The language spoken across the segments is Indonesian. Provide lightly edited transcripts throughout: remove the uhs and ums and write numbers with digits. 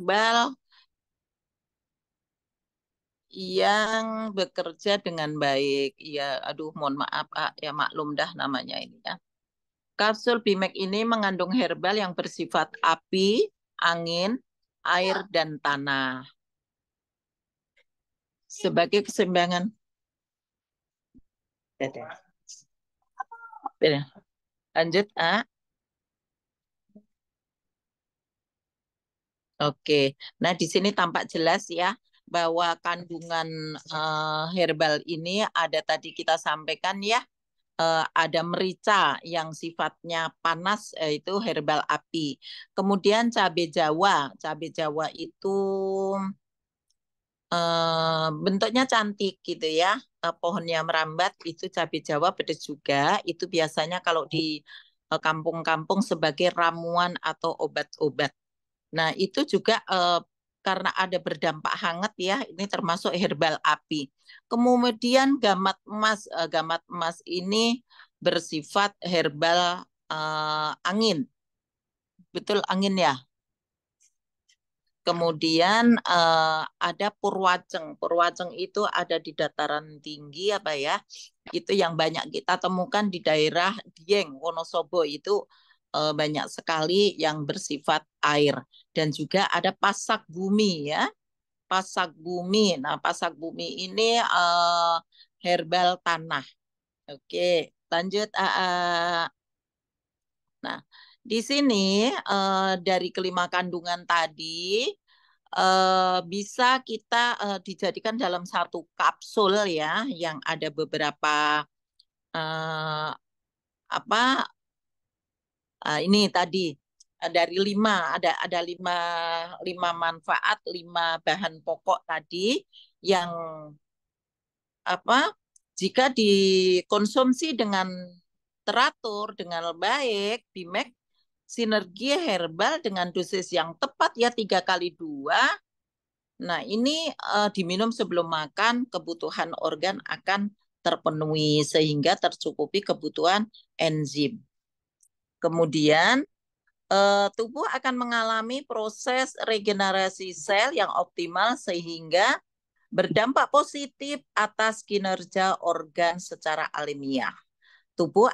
herbal yang bekerja dengan baik. Ya, aduh, mohon maaf, ya maklum dah namanya ini ya. Kapsul Bimek ini mengandung herbal yang bersifat api, angin, air, dan tanah. Sebagai keseimbangan. Lanjut, A. Oke, nah di sini tampak jelas ya bahwa kandungan herbal ini ada tadi kita sampaikan ya, ada merica yang sifatnya panas, itu herbal api. Kemudian cabai Jawa itu bentuknya cantik gitu ya, pohonnya merambat itu cabai Jawa pedas juga. Itu biasanya kalau di kampung-kampung sebagai ramuan atau obat-obat. Nah, itu juga karena ada berdampak hangat ya, ini termasuk herbal api. Kemudian gamat emas ini bersifat herbal angin. Betul angin ya. Kemudian ada purwaceng. Purwaceng itu ada di dataran tinggi apa ya? Itu yang banyak kita temukan di daerah Dieng, Wonosobo itu banyak sekali yang bersifat air. Dan juga ada pasak bumi ya. Pasak bumi. Nah, pasak bumi ini herbal tanah. Oke, lanjut. Nah, di sini dari kelima kandungan tadi bisa kita dijadikan dalam satu kapsul ya, yang ada beberapa eh, apa ini tadi dari ada lima manfaat, lima bahan pokok tadi yang apa jika dikonsumsi dengan teratur dengan baik, Bimek sinergi herbal dengan dosis yang tepat ya 3 kali 2. Nah, ini diminum sebelum makan, kebutuhan organ akan terpenuhi sehingga tercukupi kebutuhan enzim. Kemudian tubuh akan mengalami proses regenerasi sel yang optimal sehingga berdampak positif atas kinerja organ secara alamiah. Tubuh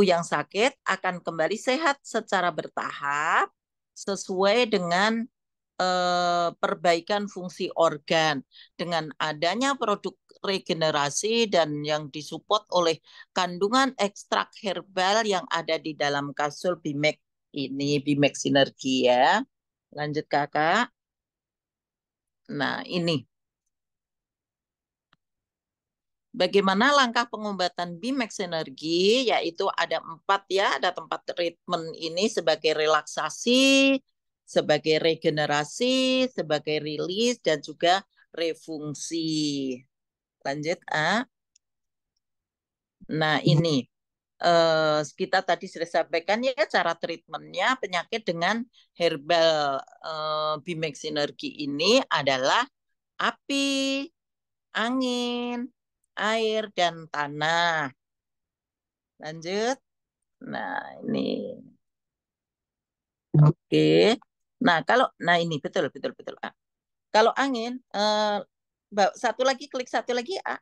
yang sakit akan kembali sehat secara bertahap sesuai dengan perbaikan fungsi organ dengan adanya produk regenerasi dan yang disupport oleh kandungan ekstrak herbal yang ada di dalam kapsul Bimek ini, Bimek Sinergi ya. Lanjut Kakak. Nah, ini bagaimana langkah pengobatan Bimek Sinergi, yaitu ada 4 ya, ada tempat treatment ini sebagai relaksasi, sebagai regenerasi, sebagai rilis, dan juga refungsi. Lanjut, A. Nah, ini kita tadi sudah sampaikan ya cara treatmentnya penyakit dengan herbal Bimek Sinergi ini adalah api, angin, air, dan tanah. Lanjut. Nah, ini. Oke. Nah ini betul betul betul. A. Kalau angin satu lagi klik satu lagi A.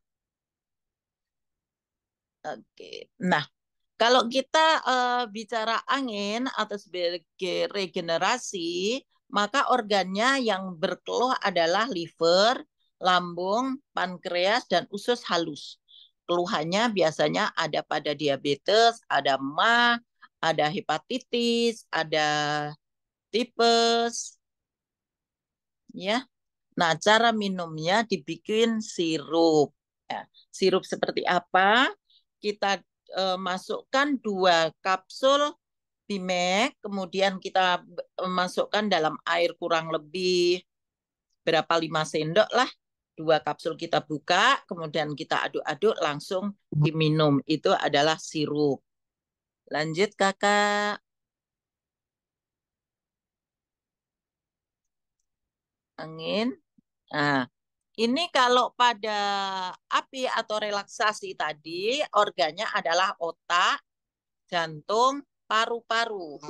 Oke. Nah, kalau kita bicara angin atau sebagai regenerasi, maka organnya yang berkeluh adalah liver, lambung, pankreas, dan usus halus. Keluhannya biasanya ada pada diabetes, ada MA, ada hepatitis, ada tipes, ya. Nah, cara minumnya dibikin sirup. Ya, sirup seperti apa? Kita masukkan 2 kapsul Bimek, kemudian kita masukkan dalam air kurang lebih berapa 5 sendok lah. 2 kapsul kita buka, kemudian kita aduk-aduk langsung diminum. Itu adalah sirup. Lanjut Kakak. Angin. Nah, ini kalau pada api atau relaksasi tadi, organnya adalah otak, jantung, paru-paru.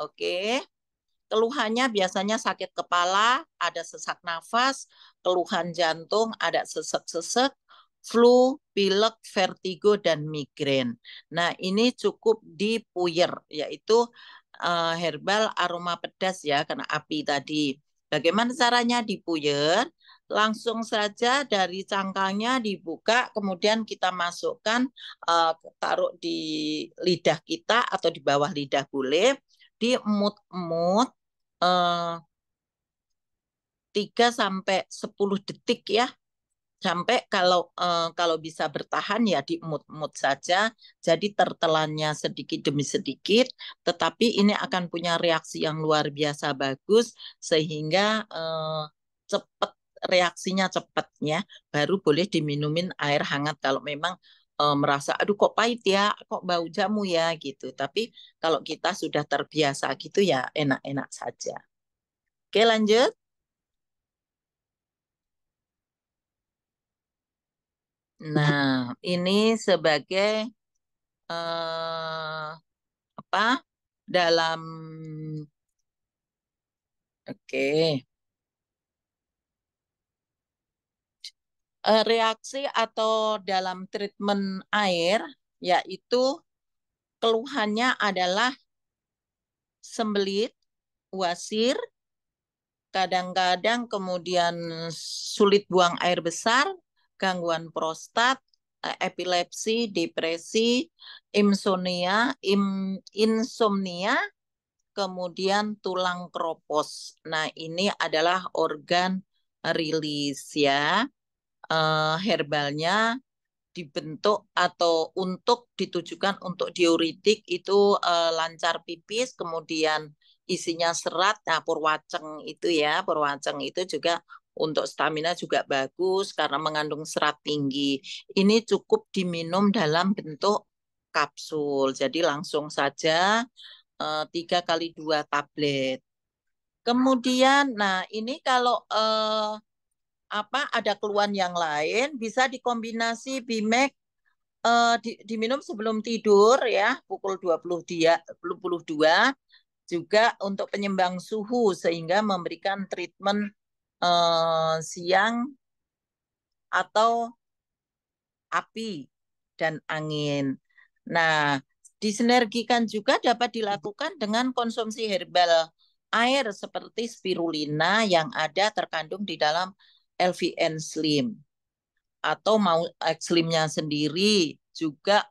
Oke. Keluhannya biasanya sakit kepala, ada sesak nafas, keluhan jantung, ada sesek-sesek, flu, pilek, vertigo, dan migrain. Nah, ini cukup dipuyer, yaitu herbal aroma pedas ya, karena api tadi. Bagaimana caranya dipuyer? Langsung saja dari cangkangnya dibuka, kemudian kita masukkan, taruh di lidah kita atau di bawah lidah boleh, diemut-emut 3 sampai 10 detik ya. Sampai kalau bisa bertahan ya diemut-emut saja. Jadi tertelannya sedikit demi sedikit, tetapi ini akan punya reaksi yang luar biasa bagus sehingga cepat reaksinya cepat ya. Baru boleh diminumin air hangat kalau memang merasa aduh kok pahit ya, kok bau jamu ya gitu. Tapi kalau kita sudah terbiasa gitu ya enak-enak saja. Oke, lanjut. Nah, ini sebagai apa? Dalam oke. Reaksi atau dalam treatment air yaitu keluhannya adalah sembelit, wasir, kadang-kadang kemudian sulit buang air besar, gangguan prostat, epilepsi, depresi, insomnia, kemudian tulang kropos. Nah, ini adalah organ rilis ya. Herbalnya dibentuk atau untuk ditujukan untuk diuretik itu lancar pipis, kemudian isinya serat. Nah, purwaceng itu ya, purwaceng itu juga untuk stamina juga bagus karena mengandung serat tinggi. Ini cukup diminum dalam bentuk kapsul. Jadi langsung saja 3 kali 2 tablet. Kemudian, nah ini kalau ada keluhan yang lain bisa dikombinasi Bimek diminum sebelum tidur ya pukul 22 juga untuk penyeimbang suhu sehingga memberikan treatment siang atau api dan angin. Nah, disinergikan juga dapat dilakukan dengan konsumsi herbal air seperti spirulina yang ada terkandung di dalam LVN Slim atau mau slimnya sendiri juga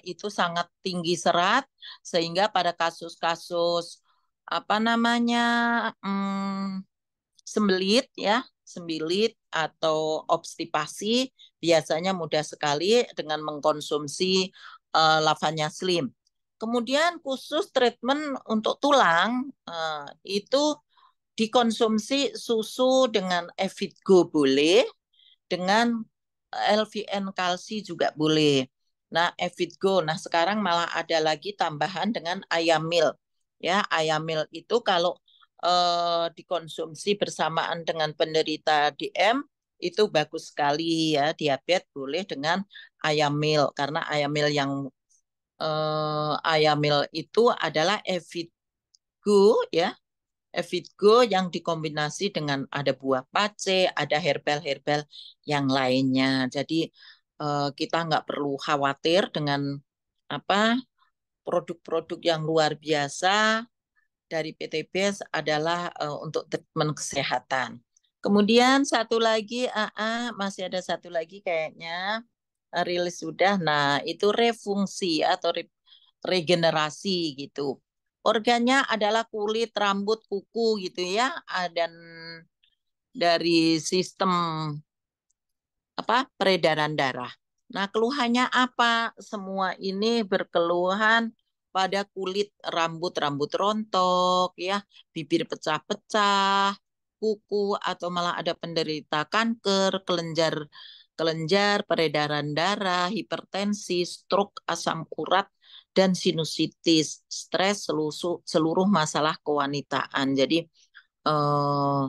itu sangat tinggi serat sehingga pada kasus-kasus apa namanya sembelit ya, sembilit atau obstipasi biasanya mudah sekali dengan mengkonsumsi lavanya slim. Kemudian khusus treatment untuk tulang itu dikonsumsi susu dengan Evitgo boleh, dengan LVN kalsi juga boleh. Nah, Evitgo. Nah, sekarang malah ada lagi tambahan dengan Ayamil. Ya, Ayamil itu kalau dikonsumsi bersamaan dengan penderita DM itu bagus sekali ya. Diabetes boleh dengan Ayamil karena Ayamil yang Ayamil itu adalah Evitgo ya. Evitgo yang dikombinasi dengan ada buah pace, ada herbal-herbal yang lainnya. Jadi kita nggak perlu khawatir dengan apa produk-produk yang luar biasa dari PTBS adalah untuk treatment kesehatan. Kemudian satu lagi, masih ada satu lagi kayaknya rilis sudah. Nah, itu refungsi atau regenerasi gitu. Organnya adalah kulit, rambut, kuku gitu ya, dan dari sistem peredaran darah. Nah, keluhannya apa? Semua ini berkeluhan pada kulit, rambut rontok ya, bibir pecah-pecah, kuku atau malah ada penderita kanker, kelenjar kelenjar, peredaran darah, hipertensi, stroke, asam urat, dan sinusitis, stres, seluruh masalah kewanitaan. Jadi eh,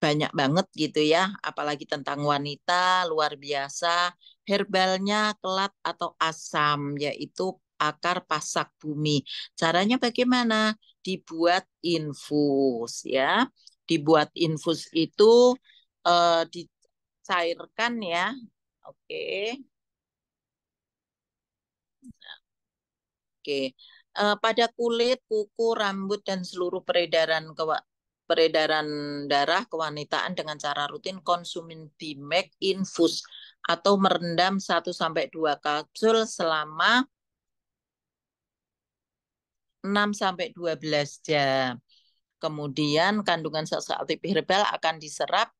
banyak banget gitu ya, apalagi tentang wanita luar biasa. Herbalnya kelat atau asam, yaitu akar pasak bumi. Caranya bagaimana? dibuat infus ya. Dibuat infus itu dicairkan ya. Oke. Oke. Pada kulit, kuku, rambut dan seluruh peredaran darah kewanitaan dengan cara rutin konsumin Bimek infus atau merendam 1 sampai 2 kapsul selama 6 sampai 12 jam. Kemudian kandungan zat aktif herbal akan diserap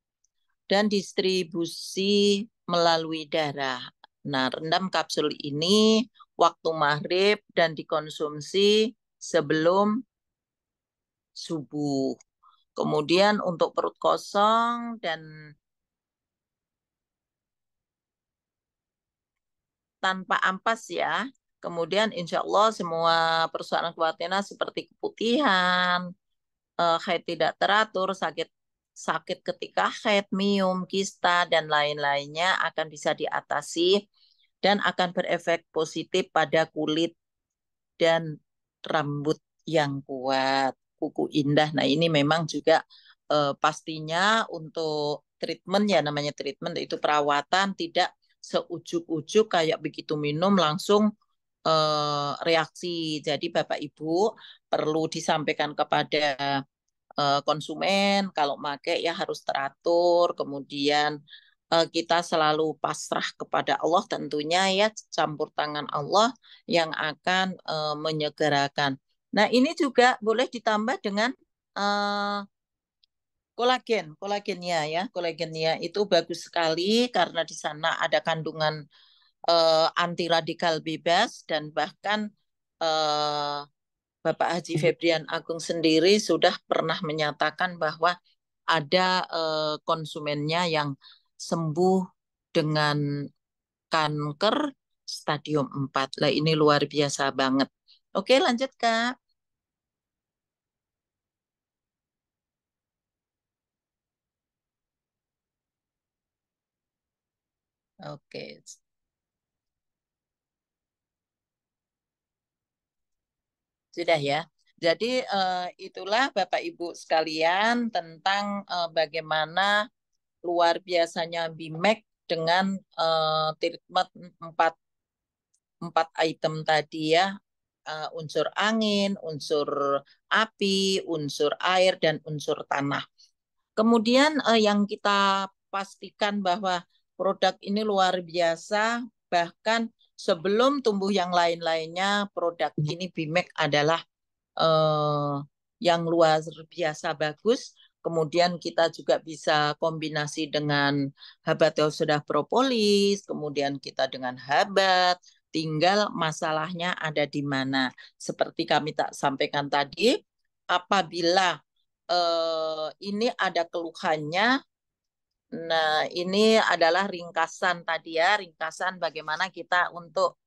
dan distribusi melalui darah. Nah, rendam kapsul ini waktu maghrib dan dikonsumsi sebelum subuh. Kemudian untuk perut kosong dan tanpa ampas ya. Kemudian insya Allah semua persoalan kewatinan seperti keputihan, haid tidak teratur, sakit sakit ketika haid, miom, kista, dan lain-lainnya akan bisa diatasi dan akan berefek positif pada kulit dan rambut yang kuat, kuku indah. Nah, ini memang juga pastinya untuk treatment ya, namanya treatment itu perawatan, tidak seujuk-ujuk kayak begitu minum langsung reaksi. Jadi Bapak Ibu perlu disampaikan kepada konsumen kalau pakai ya harus teratur, kemudian kita selalu pasrah kepada Allah tentunya ya, campur tangan Allah yang akan menyegerakan. Nah, ini juga boleh ditambah dengan eh, kolagennya ya. Kolagennya itu bagus sekali karena di sana ada kandungan anti radikal bebas dan bahkan eh, Bapak Haji Febrian Agung sendiri sudah pernah menyatakan bahwa ada konsumennya yang sembuh dengan kanker stadium 4. Lah ini luar biasa banget. Oke, lanjut Kak. Oke, sudah ya. Jadi itulah Bapak Ibu sekalian tentang bagaimana luar biasanya BIMEK dengan treatment empat empat item tadi ya, unsur angin, unsur api, unsur air, dan unsur tanah. Kemudian yang kita pastikan bahwa produk ini luar biasa, bahkan sebelum tumbuh yang lain-lainnya, produk ini BIMEK adalah eh, yang luar biasa bagus. Kemudian kita juga bisa kombinasi dengan habat sudah propolis, kemudian kita dengan habat, tinggal masalahnya ada di mana. Seperti kami tak sampaikan tadi, apabila ini ada keluhannya, nah ini adalah ringkasan tadi ya, ringkasan bagaimana kita untuk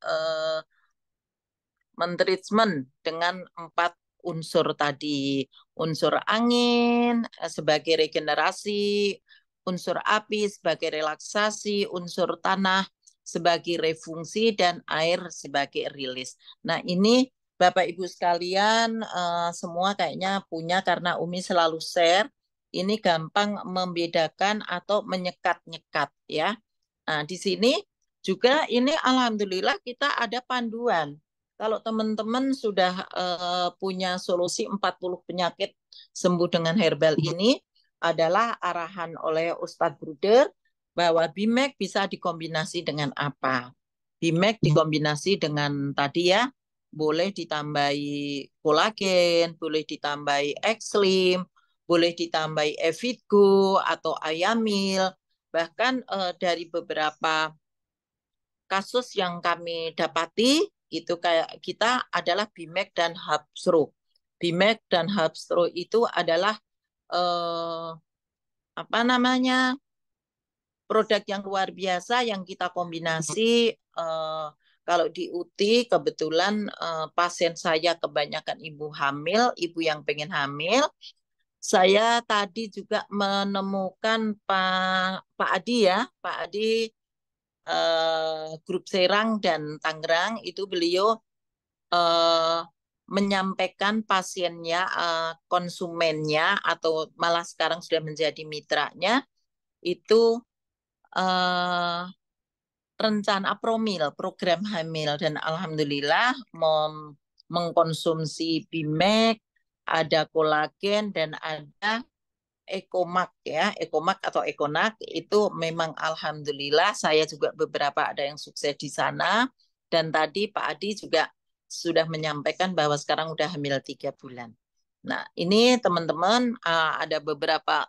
mentreatment dengan 4 unsur tadi. Unsur angin sebagai regenerasi, unsur api sebagai relaksasi, unsur tanah sebagai refungsi, dan air sebagai rilis. Nah ini Bapak Ibu sekalian semua kayaknya punya karena Umi selalu share. Ini gampang membedakan atau menyekat-nyekat ya. Nah, di sini juga ini alhamdulillah kita ada panduan. Kalau teman-teman sudah punya solusi 40 penyakit sembuh dengan herbal ini adalah arahan oleh Ustadz Bruder bahwa Bimek bisa dikombinasi dengan apa? Bimek dikombinasi dengan tadi ya, boleh ditambahi kolagen, boleh ditambahi X-Slim, boleh ditambahi Evitgo atau Ayamil. Bahkan dari beberapa kasus yang kami dapati itu kayak kita adalah Bimek dan Hapsro. Bimek dan Hapsro itu adalah eh, apa namanya produk yang luar biasa yang kita kombinasi. Kalau di UTI kebetulan pasien saya kebanyakan ibu hamil, ibu yang pengen hamil. Saya tadi juga menemukan Pak Adi ya, Pak Adi grup Serang dan Tangerang itu beliau eh, menyampaikan pasiennya, konsumennya, atau malah sekarang sudah menjadi mitranya, itu rencana promil, program hamil. Dan alhamdulillah mengkonsumsi Bimek, ada kolagen, dan ada Ekomak ya, Ekomak atau Ekonak itu memang alhamdulillah saya juga beberapa ada yang sukses di sana. Dan tadi Pak Adi juga sudah menyampaikan bahwa sekarang udah hamil 3 bulan. Nah ini teman-teman ada beberapa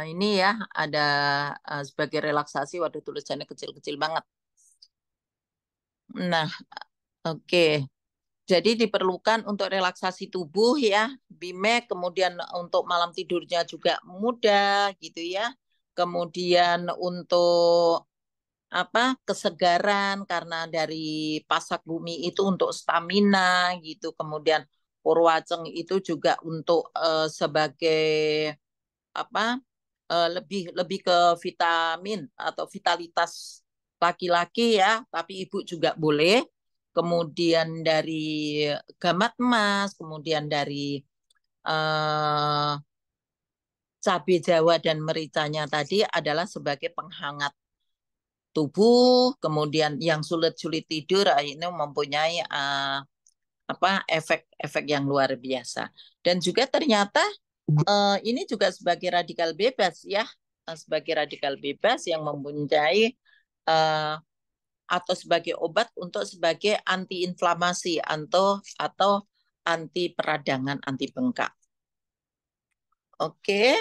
ini ya ada sebagai relaksasi. Waduh tulisannya kecil-kecil banget. Nah oke. Jadi diperlukan untuk relaksasi tubuh ya, Bimek, kemudian untuk malam tidurnya juga mudah gitu ya. Kemudian untuk apa? Kesegaran karena dari pasak bumi itu untuk stamina gitu. Kemudian Purwaceng itu juga untuk sebagai apa? Lebih lebih ke vitamin atau vitalitas laki-laki ya, tapi ibu juga boleh. Kemudian dari gamat emas, kemudian dari eh, cabai Jawa dan mericanya tadi adalah sebagai penghangat tubuh. Kemudian yang sulit-sulit tidur ini mempunyai apa efek-efek yang luar biasa. Dan juga ternyata ini juga sebagai radikal bebas ya, sebagai radikal bebas yang mempunyai uh, atau sebagai obat untuk sebagai antiinflamasi atau anti peradangan, anti bengkak. Oke.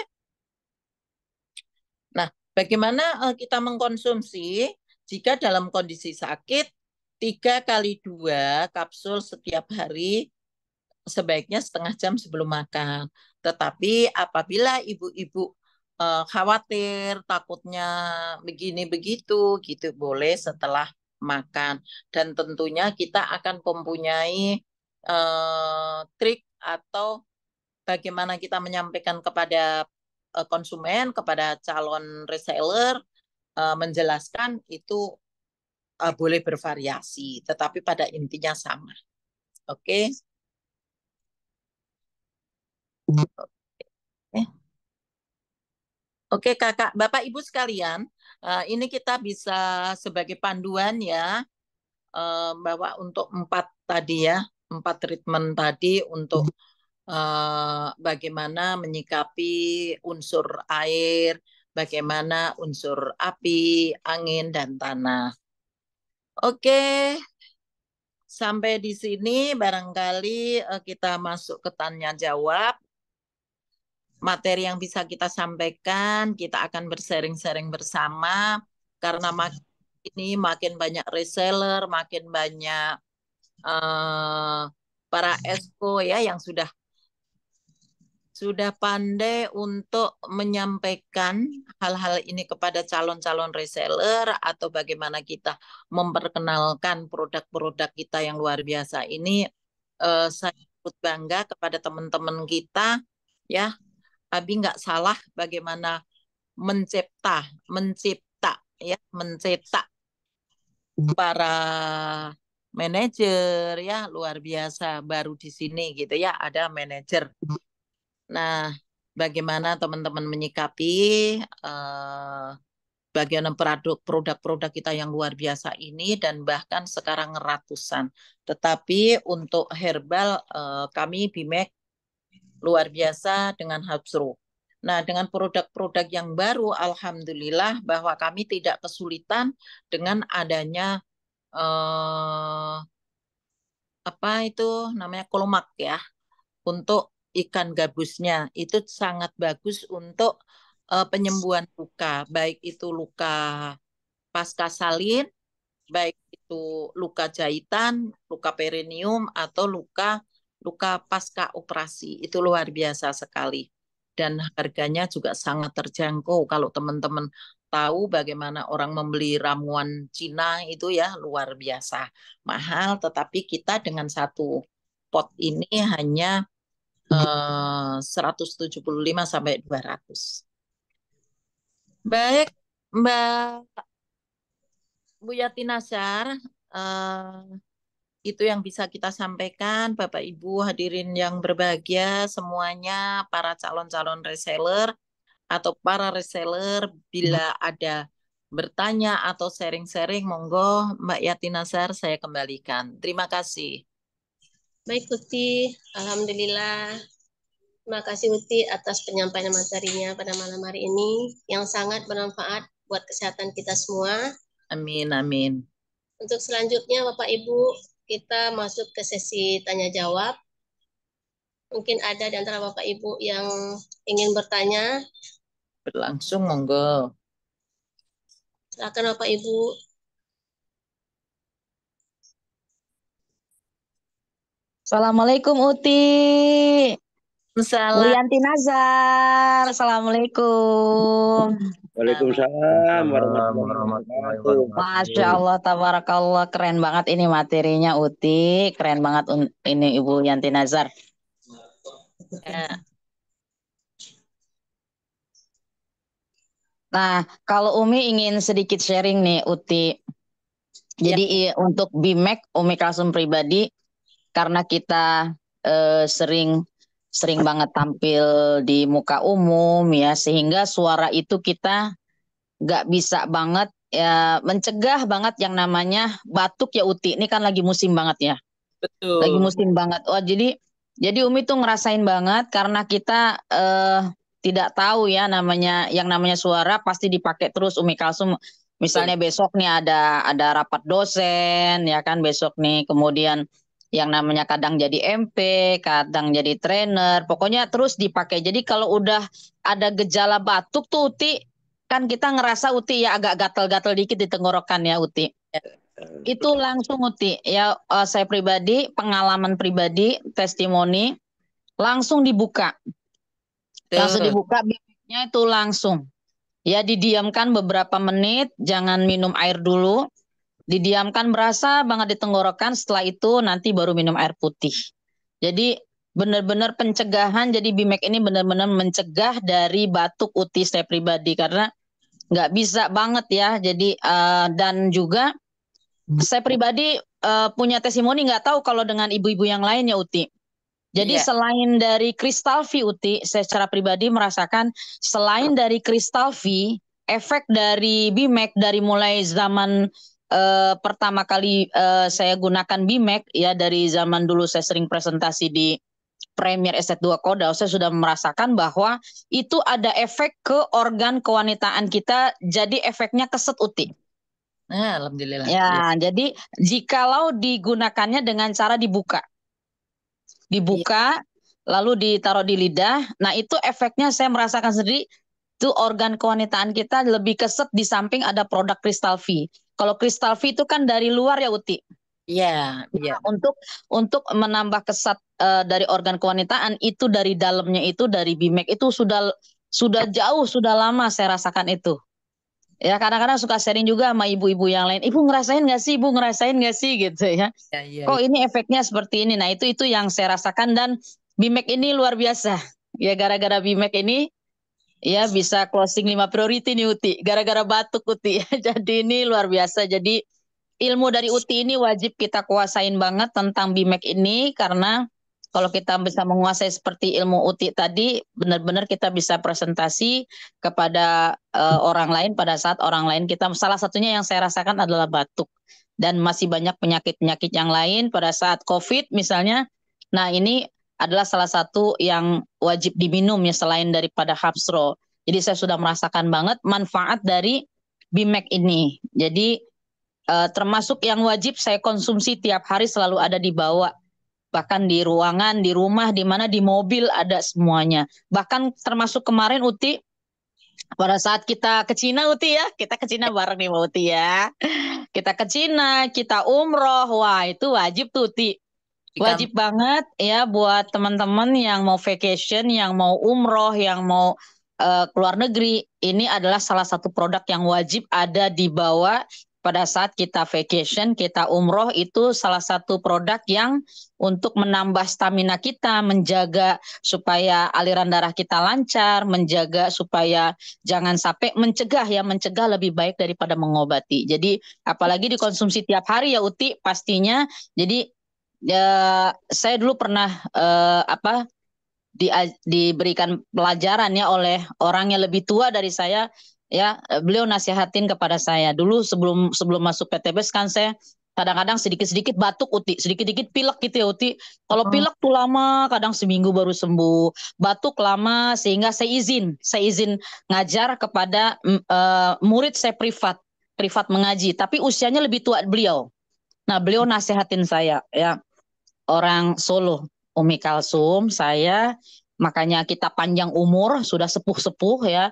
Nah, bagaimana kita mengkonsumsi jika dalam kondisi sakit 3 kali 2 kapsul setiap hari, sebaiknya setengah jam sebelum makan. Tetapi apabila ibu-ibu khawatir, takutnya begini begitu, gitu boleh setelah makan. Dan tentunya kita akan mempunyai trik atau bagaimana kita menyampaikan kepada konsumen, kepada calon reseller, menjelaskan itu boleh bervariasi, tetapi pada intinya sama. Oke. Okay. Oke, Kakak, Bapak, Ibu sekalian, ini kita bisa sebagai panduan ya, bahwa untuk 4 tadi ya, 4 treatment tadi untuk bagaimana menyikapi unsur air, bagaimana unsur api, angin, dan tanah. Oke, sampai di sini barangkali kita masuk ke tanya jawab. Materi yang bisa kita sampaikan, kita akan bersharing-sharing bersama karena ini makin banyak reseller, makin banyak eh, para esko ya yang sudah pandai untuk menyampaikan hal-hal ini kepada calon-calon reseller atau bagaimana kita memperkenalkan produk-produk kita yang luar biasa ini. Saya ikut bangga kepada teman-teman kita ya. Abi nggak salah bagaimana mencipta ya, mencetak para manajer ya luar biasa baru di sini gitu ya ada manajer. Nah, bagaimana teman-teman menyikapi eh, bagian produk-produk kita yang luar biasa ini dan bahkan sekarang ratusan. Tetapi untuk herbal kami Bimek luar biasa dengan Habsro. Nah, dengan produk-produk yang baru, alhamdulillah bahwa kami tidak kesulitan dengan adanya apa itu namanya kolomak ya untuk ikan gabusnya. Itu sangat bagus untuk penyembuhan luka, baik itu luka pasca salin, baik itu luka jahitan, luka perineum atau luka luka pasca operasi. Itu luar biasa sekali. Dan harganya juga sangat terjangkau. Kalau teman-teman tahu bagaimana orang membeli ramuan Cina itu ya luar biasa mahal, tetapi kita dengan satu pot ini hanya 175 sampai 200. Baik, Mbak Bu Yati Nasar, Itu yang bisa kita sampaikan, Bapak Ibu hadirin yang berbahagia semuanya, para calon-calon reseller atau para reseller, bila ada bertanya atau sharing-sharing, monggo Mbak Yati Nazar saya kembalikan. Terima kasih. Baik Uti, Alhamdulillah. Terima kasih Uti atas penyampaian materinya pada malam hari ini yang sangat bermanfaat buat kesehatan kita semua. Amin, amin. Untuk selanjutnya Bapak Ibu, kita masuk ke sesi tanya jawab. Mungkin ada di antara Bapak Ibu yang ingin bertanya. Berlangsung, monggo. Silakan Bapak Ibu. Assalamualaikum Uti. Salam. Urianti Nazar. Assalamualaikum. Waalaikumsalam warahmatullahi wabarakatuh. Masya Allah, tabarakallah, keren banget ini materinya Uti, keren banget ini Ibu Yanti Nazar. Ya. Nah, kalau Umi ingin sedikit sharing nih Uti. Jadi untuk BIMEK, Umi Kalsum pribadi, karena kita sering banget tampil di muka umum ya, sehingga suara itu kita nggak bisa banget ya mencegah banget yang namanya batuk ya Uti. Ini kan lagi musim banget ya. Betul. Lagi musim banget. Oh jadi Umi tuh ngerasain banget karena kita tidak tahu ya yang namanya suara pasti dipakai terus Umi Kalsum. Misalnya besok nih ada rapat dosen ya kan besok nih, kemudian yang namanya kadang jadi MP, kadang jadi trainer, pokoknya terus dipakai. Jadi kalau udah ada gejala batuk tuh Uti, kan kita ngerasa Uti ya agak gatal-gatal dikit di tenggorokan ya Uti. Itu langsung Uti ya, saya pribadi, pengalaman pribadi, testimoni, langsung dibuka. Langsung dibuka bibirnya itu langsung. Ya didiamkan beberapa menit, jangan minum air dulu. Didiamkan berasa banget di tenggorokan, setelah itu nanti baru minum air putih. Jadi benar-benar pencegahan, jadi BIMEK ini benar-benar mencegah dari batuk Uti saya pribadi, karena nggak bisa banget ya. Jadi dan juga saya pribadi punya testimoni, nggak tahu kalau dengan ibu-ibu yang lain ya Uti. Jadi selain dari Kristal V Uti, saya secara pribadi merasakan selain dari Kristal V, efek dari BIMEK dari mulai zaman pertama kali saya gunakan BIMEK ya, dari zaman dulu saya sering presentasi di Premier Estate 2 Kodau, saya sudah merasakan bahwa itu ada efek ke organ kewanitaan kita, jadi efeknya keset Uti. Alhamdulillah. Ya, jadi jikalau digunakannya dengan cara dibuka, lalu ditaruh di lidah, nah itu efeknya saya merasakan sendiri, itu organ kewanitaan kita lebih keset di samping ada produk Kristal V. Kalau Kristal V itu kan dari luar ya Uti. Iya. Nah, untuk menambah kesat dari organ kewanitaan itu dari dalamnya itu dari BIMEK itu sudah jauh, sudah lama saya rasakan itu. Ya kadang-kadang suka sharing juga sama ibu-ibu yang lain. Ibu ngerasain nggak sih? Ibu ngerasain nggak sih? Gitu ya. Kok ini efeknya seperti ini? Nah itu yang saya rasakan, dan BIMEK ini luar biasa. Ya gara-gara BIMEK ini ya bisa closing 5 priority nih Uti. Gara-gara batuk Uti. Jadi ini luar biasa. Jadi ilmu dari Uti ini wajib kita kuasain banget tentang BIMEK ini, karena kalau kita bisa menguasai seperti ilmu Uti tadi, benar-benar kita bisa presentasi kepada orang lain pada saat orang lain kita, salah satunya yang saya rasakan adalah batuk. Dan masih banyak penyakit-penyakit yang lain pada saat COVID misalnya. Nah ini adalah salah satu yang wajib diminum ya selain daripada Hapsro. Jadi saya sudah merasakan banget manfaat dari BIMEK ini. Jadi termasuk yang wajib saya konsumsi tiap hari, selalu ada di bawah. Bahkan di ruangan, di rumah, di mana, di mobil ada semuanya. Bahkan termasuk kemarin Uti, pada saat kita ke Cina Uti ya, kita ke Cina bareng nih Uti ya. Kita ke Cina, kita umroh, wah itu wajib tuh Uti. Wajib banget ya buat teman-teman yang mau vacation, yang mau umroh, yang mau keluar negeri. Ini adalah salah satu produk yang wajib ada di bawah pada saat kita vacation, kita umroh. Itu salah satu produk yang untuk menambah stamina kita, menjaga supaya aliran darah kita lancar, menjaga supaya jangan sampai mencegah lebih baik daripada mengobati. Jadi apalagi dikonsumsi tiap hari ya Uti pastinya. Jadi saya dulu pernah diberikan pelajaran ya oleh orang yang lebih tua dari saya ya. Beliau nasihatin kepada saya dulu sebelum masuk PTBS kan, saya kadang-kadang sedikit-sedikit batuk Uti, sedikit-sedikit pilek gitu ya Uti. Kalau pilek tuh lama, kadang seminggu baru sembuh. Batuk lama sehingga saya izin ngajar kepada murid saya privat mengaji, tapi usianya lebih tua beliau. Nah, beliau nasihatin saya ya, orang Solo, Umi Kalsum, saya makanya kita panjang umur, sudah sepuh-sepuh ya,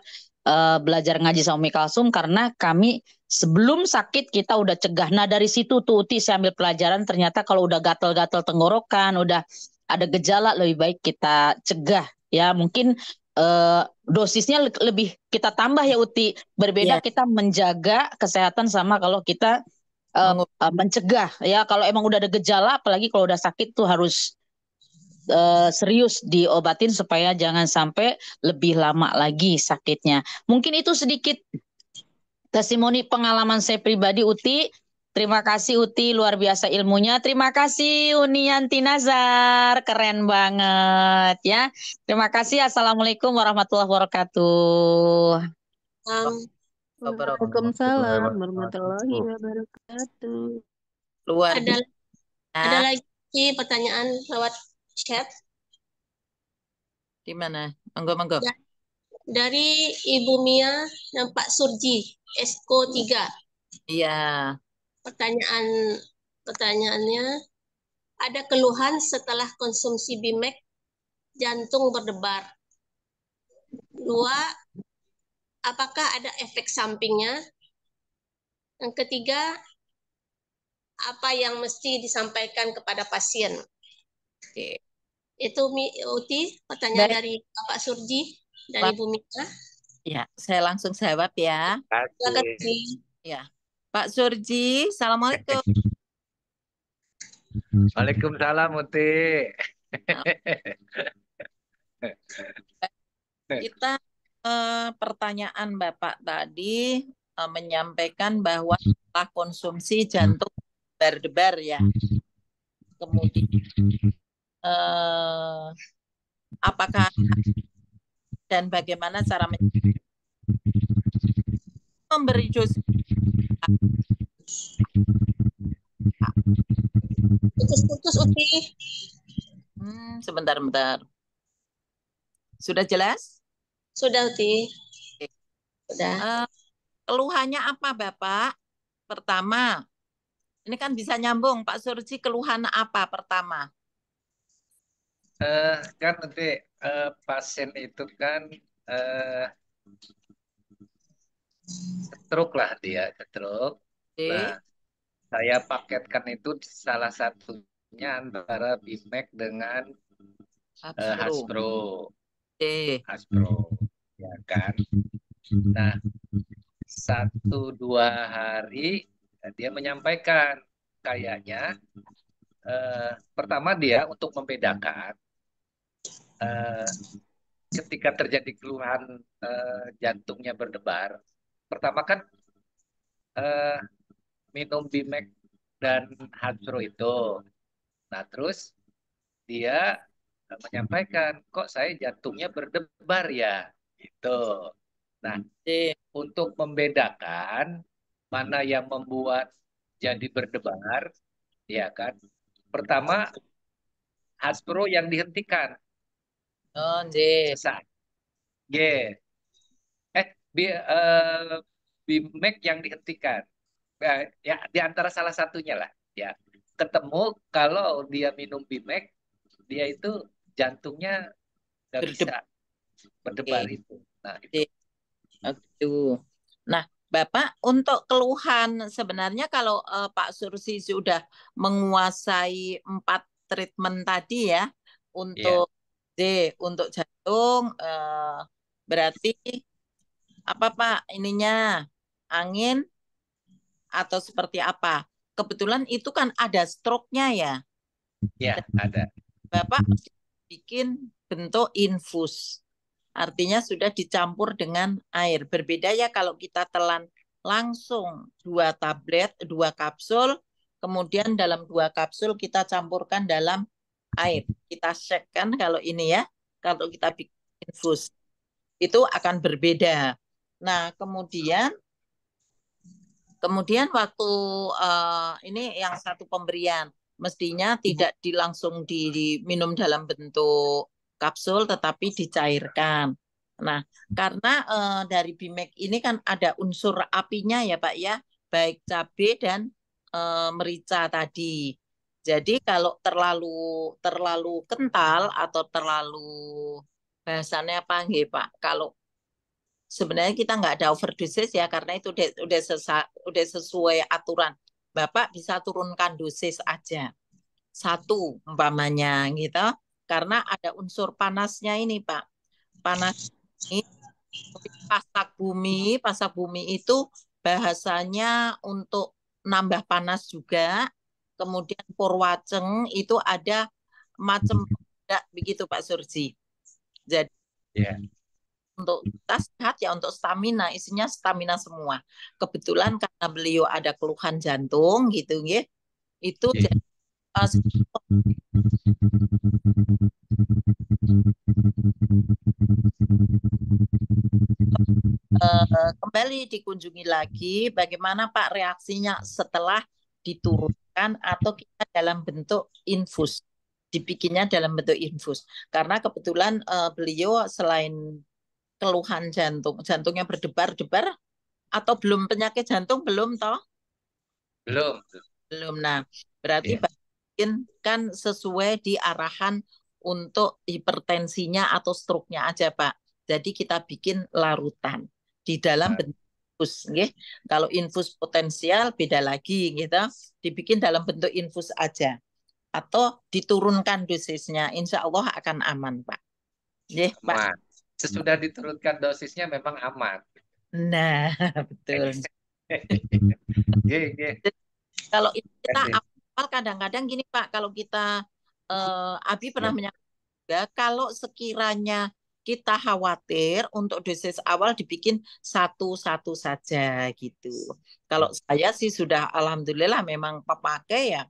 belajar ngaji sama Umi Kalsum karena kami sebelum sakit kita udah cegah. Nah dari situ tuh Uti saya ambil pelajaran, ternyata kalau udah gatal-gatal tenggorokan, udah ada gejala lebih baik kita cegah ya. Mungkin dosisnya lebih kita tambah ya Uti. Berbeda kita menjaga kesehatan sama kalau kita mencegah ya. Kalau emang udah ada gejala, apalagi kalau udah sakit tuh harus serius diobatin supaya jangan sampai lebih lama lagi sakitnya. Mungkin itu sedikit testimoni pengalaman saya pribadi Uti. Terima kasih Uti, luar biasa ilmunya. Terima kasih Unianti Nazar, keren banget ya. Terima kasih. Assalamualaikum warahmatullahi wabarakatuh. Waalaikumsalam warahmatullahi wabarakatuh. Luar Ada biasa. lagi pertanyaan lewat chat Di mana? Monggo. Ya. Dari Ibu Mia dan Pak Surji, Esko 3. Iya. Pertanyaannya, ada keluhan setelah konsumsi Bimek, jantung berdebar. 2, apakah ada efek sampingnya? Yang ketiga, apa yang mesti disampaikan kepada pasien? Oke. Itu Uti, pertanyaan Baik. dari Bapak Surji dan Ibu Mia. Ya, saya langsung jawab ya. Terima kasih. Ya, Pak Surji, assalamualaikum. Waalaikumsalam Uti. Kita pertanyaan Bapak tadi menyampaikan bahwa setelah konsumsi jantung berdebar ya. Kemudian apakah dan bagaimana cara memberi dosis? Putus-putus Uti. Sebentar. Sudah jelas? Sudah Uti. Oke. Sudah. Keluhannya apa Bapak? Pertama, ini kan bisa nyambung Pak Surji, keluhan apa pertama? Kan nanti pasien itu kan stroke lah dia, stroke. Nah, saya paketkan itu salah satunya antara Bimek dengan Haspro. Haspro, ya kan. Nah, 1-2 hari dia menyampaikan kayaknya pertama dia untuk membedakan ketika terjadi keluhan jantungnya berdebar, pertama kan minum Bimek dan Haspro itu. Nah, terus dia menyampaikan, kok saya jantungnya berdebar ya, gitu. Nah, untuk membedakan mana yang membuat jadi berdebar, ya kan? Pertama, Haspro yang dihentikan. Sesaat. Bimek yang dihentikan. Ya, di antara salah satunya lah. Ya, ketemu kalau dia minum Bimek, dia itu jantungnya nggak bisa berdebar itu. Nah, itu. Nah, Bapak, untuk keluhan sebenarnya kalau Pak Sursi sudah menguasai 4 treatment tadi ya, untuk untuk jantung, berarti apa Pak ininya, angin atau seperti apa? Kebetulan itu kan ada stroke-nya ya? Ya, ada. Bapak bikin bentuk infus. Artinya sudah dicampur dengan air. Berbeda ya kalau kita telan langsung 2 tablet, 2 kapsul, kemudian dalam 2 kapsul kita campurkan dalam air. Kita cek kan kalau ini ya, kalau kita bikin infus itu akan berbeda. Nah, kemudian waktu ini yang satu pemberian mestinya tidak langsung diminum dalam bentuk kapsul tetapi dicairkan. Nah, karena dari Bimek ini kan ada unsur apinya ya Pak ya, baik cabai dan merica tadi. Jadi kalau terlalu kental atau terlalu bahasannya apa nggih Pak? Kalau sebenarnya kita nggak ada overdosis ya karena itu udah sesuai aturan. Bapak bisa turunkan dosis aja. 1 umpamanya gitu. Karena ada unsur panasnya ini, Pak. Panas ini pasak bumi itu bahasanya untuk nambah panas juga. Kemudian Purwaceng itu ada macam begitu Pak Surji. Jadi untuk kita sehat ya untuk stamina, isinya stamina semua. Kebetulan karena beliau ada keluhan jantung gitu ya. Itu jadi kembali dikunjungi lagi bagaimana Pak reaksinya setelah diturunkan atau kita dalam bentuk infus. Dibikinnya dalam bentuk infus. Karena kebetulan beliau selain keluhan jantungnya berdebar-debar atau belum penyakit jantung belum toh? Belum. Nah, berarti kan sesuai di arahan untuk hipertensinya atau stroke-nya aja, Pak. Jadi kita bikin larutan di dalam bentuk infus, nggih. Kalau infus potensial beda lagi gitu. Dibikin dalam bentuk infus aja atau diturunkan dosisnya, insya Allah akan aman, Pak. Nggih, Pak. Sesudah diturunkan dosisnya memang aman. Nah, betul. Kalau kita awal kadang-kadang gini Pak, kalau kita Abi pernah menyampaikan kalau sekiranya kita khawatir untuk dosis awal dibikin 1 saja gitu. Kalau saya sih sudah alhamdulillah memang pemakai ya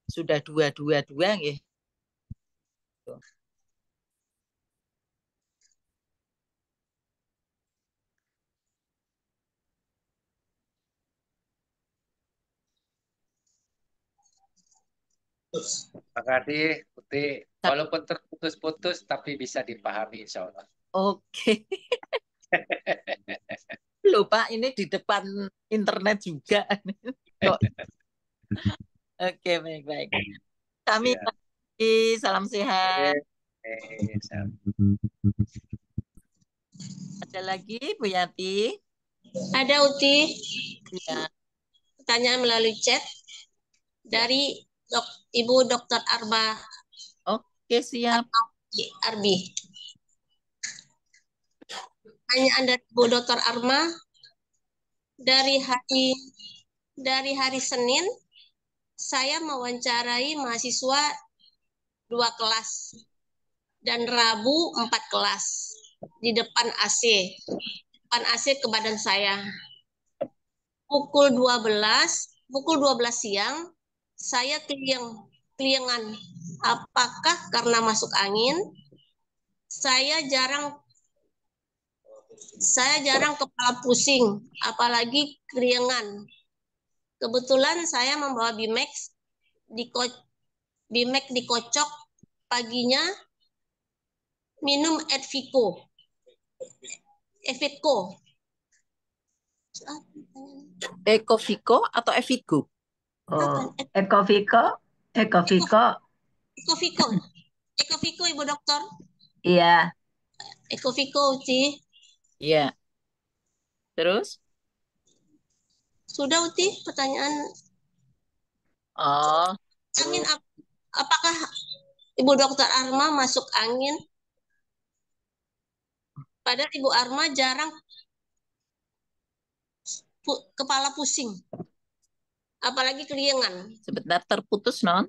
sudah 2 gitu. Terima kasih, Putih. Walaupun terputus-putus, tapi bisa dipahami, insya Allah. Oke. Loh Pak, ini di depan internet juga. Oke, baik. Kami salam sehat. Ada lagi, Bu Yati? Ada, Uti. Ya. Pertanyaan melalui chat dari Ibu Dr. Arba. Oke, siap. Arbi. Pertanyaan dari Ibu Dr. Arma, dari hari Senin saya mewawancarai mahasiswa 2 kelas dan Rabu 4 kelas di depan AC ke badan saya. Pukul 12 siang saya keliengan. Apakah karena masuk angin? Saya jarang kepala pusing, apalagi keriangan. Kebetulan saya membawa Bimex dikocok paginya minum Evitco. Ecovico atau Evitco? Ecovico Ibu dokter. Iya. Ecovico, Uti. Iya. Terus? Sudah, Uti, pertanyaan. Angin, apakah Ibu Dokter Arma masuk angin? Padahal Ibu Arma jarang kepala pusing. Apalagi keliengan. Sebentar terputus, Non.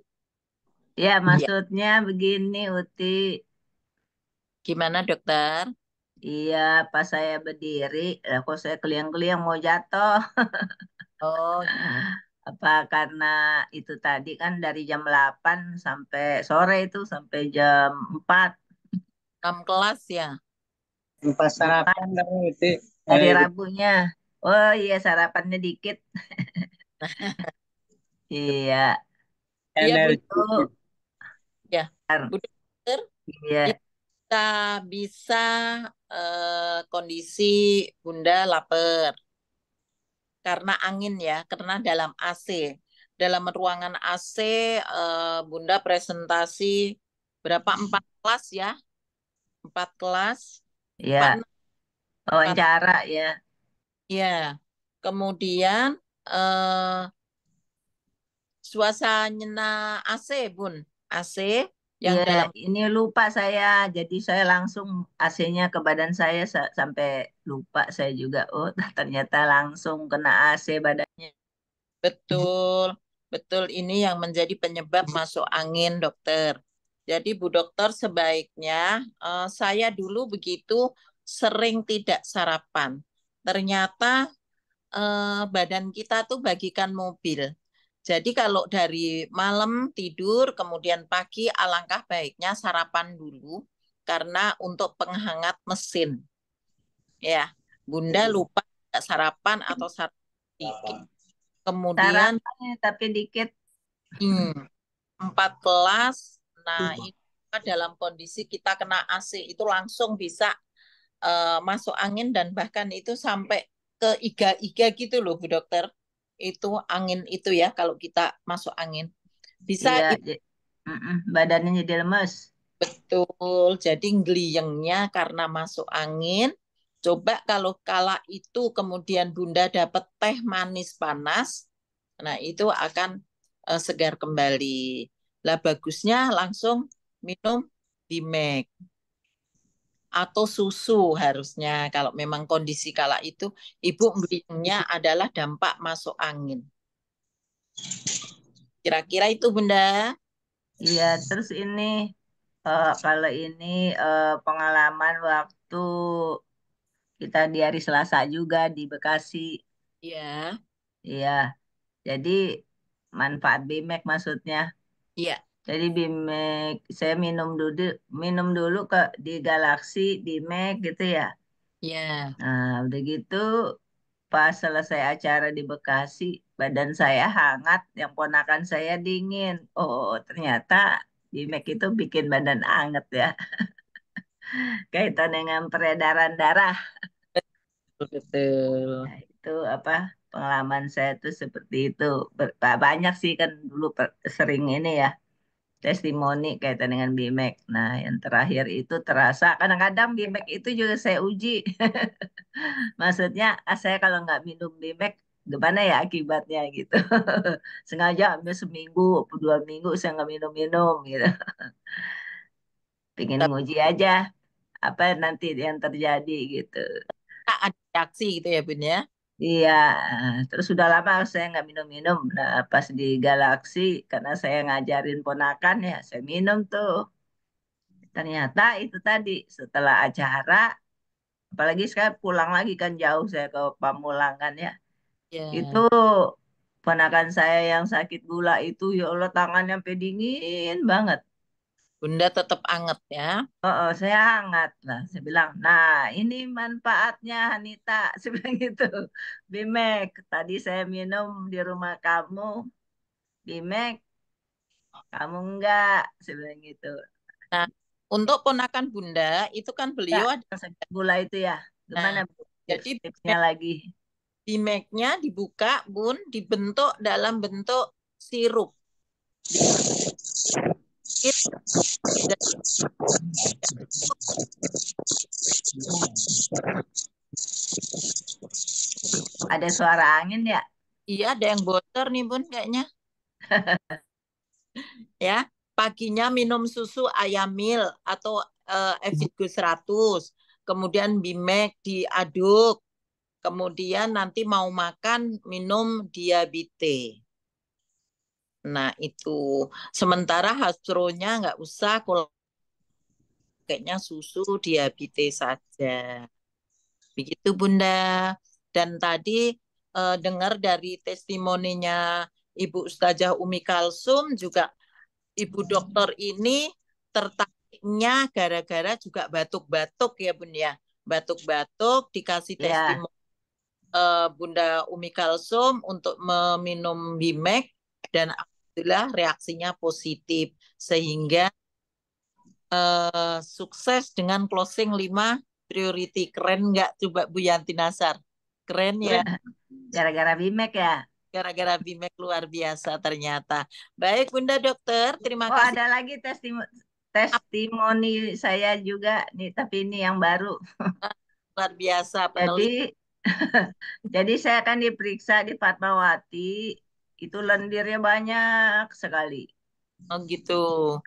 Ya, maksudnya begini, Uti. Gimana, dokter? Iya, pas saya berdiri, kok saya keliang-keliang mau jatuh. Apa karena itu tadi kan dari jam 8 sampai sore itu sampai jam 4 6 kelas ya. Pas sarapan kamu itu. hari Rabunya. Oh iya sarapannya dikit. Iya. Iya, Bu. Energi. Oh, Ya, bentar. Bu Dokter, Iya. kita bisa kondisi Bunda lapar karena angin ya, karena dalam AC. Dalam ruangan AC, Bunda presentasi berapa? 4 kelas ya? 4 kelas. Iya. Pak, 4, Wawancara ya. ya. Kemudian suasana AC, Bun. AC yang Iya, dalam ini lupa saya. Jadi saya langsung AC-nya ke badan saya sampai lupa saya juga. Oh, ternyata langsung kena AC badannya. betul, betul ini yang menjadi penyebab masuk angin, dokter. Jadi Bu Dokter sebaiknya saya dulu begitu sering tidak sarapan. Ternyata badan kita tuh bagikan mobil. Jadi kalau dari malam tidur, kemudian pagi alangkah baiknya sarapan dulu karena untuk penghangat mesin. Ya, Bunda lupa tidak sarapan atau sarapan sedikit. Kemudian Sarapannya tapi dikit. 4 kelas, nah ini dalam kondisi kita kena AC itu langsung bisa masuk angin dan bahkan itu sampai ke iga-iga gitu loh Bu Dokter. Itu angin itu ya kalau kita masuk angin. Bisa Iya, badannya jadi lemes. betul. Jadi ngeliyengnya karena masuk angin. Coba kalau kala itu kemudian Bunda dapat teh manis panas, nah itu akan segar kembali. Lah bagusnya langsung minum Bimek atau susu harusnya kalau memang kondisi kala itu ibu ngeliyengnya adalah dampak masuk angin. Kira-kira itu Bunda. Iya, terus ini kalau ini pengalaman waktu kita di hari Selasa juga di Bekasi. Iya, Iya, jadi manfaat BMAC maksudnya. iya, Jadi BMAC saya minum dulu ke di Galaxy BMAC gitu ya. iya. Nah, udah gitu pas selesai acara di Bekasi, badan saya hangat, yang ponakan saya dingin. Oh, ternyata BMAC itu bikin badan anget ya. Kaitan dengan peredaran darah. Betul. Nah, itu apa pengalaman saya tuh seperti itu. Banyak sih kan dulu sering ini ya testimoni kaitan dengan BMAC. Nah, yang terakhir itu terasa kadang-kadang BMAC itu juga saya uji. Maksudnya, saya kalau nggak minum BMAC gimana ya akibatnya gitu. Sengaja ambil seminggu, 2 minggu saya nggak minum-minum gitu. Pengen Tapi nguji aja apa nanti yang terjadi gitu. ada reaksi gitu ya Bun ya. Iya, terus sudah lama saya nggak minum-minum. Nah, pas di Galaksi, karena saya ngajarin ponakan ya, saya minum tuh. Ternyata itu tadi setelah acara, apalagi saya pulang lagi kan jauh saya ke Pamulangan ya. Itu Ya, ponakan saya yang sakit gula itu, ya Allah tangannya sampai dingin banget. Bunda tetap anget ya. Oh, saya hangat lah. Saya bilang, nah ini manfaatnya Hanita. Saya bilang gitu. Bimek, tadi saya minum di rumah kamu. Bimek, kamu enggak. Saya bilang gitu. Nah, untuk ponakan Bunda itu kan Ya, beliau ada. yang sakit gula itu ya. Nah, Gimana Bu? jadi Tips-tipsnya lagi. Bimek-nya dibuka Bun, dibentuk dalam bentuk sirup. Dikit, dan Ada suara angin ya? iya ada yang bocor nih Bun kayaknya. Ya, paginya minum susu Ayamil atau Evigo 100. Kemudian Bimek diaduk. Kemudian nanti mau makan minum Diabite. Nah itu. Sementara hasronya nggak usah, kalau kayaknya susu Diabite saja. Begitu Bunda. Dan tadi dengar dari testimoninya Ibu Ustazah Umi Kalsum juga Ibu dokter ini tertariknya gara-gara juga batuk-batuk ya Bun ya. Batuk-batuk dikasih Ya, testimoni Bunda Umi Kalsum untuk meminum Bimek dan alhamdulillah reaksinya positif sehingga sukses dengan closing 5 priority. Keren nggak coba Bu Yanti Nasar? Keren ya. gara-gara Bimek ya. Gara-gara Bimek luar biasa ternyata. Baik Bunda Dokter, terima Oh, kasih. ada lagi testimoni saya juga nih, tapi ini yang baru. Luar biasa Jadi penelitian. jadi saya kan diperiksa di Fatmawati, itu lendirnya banyak sekali. Oh gitu.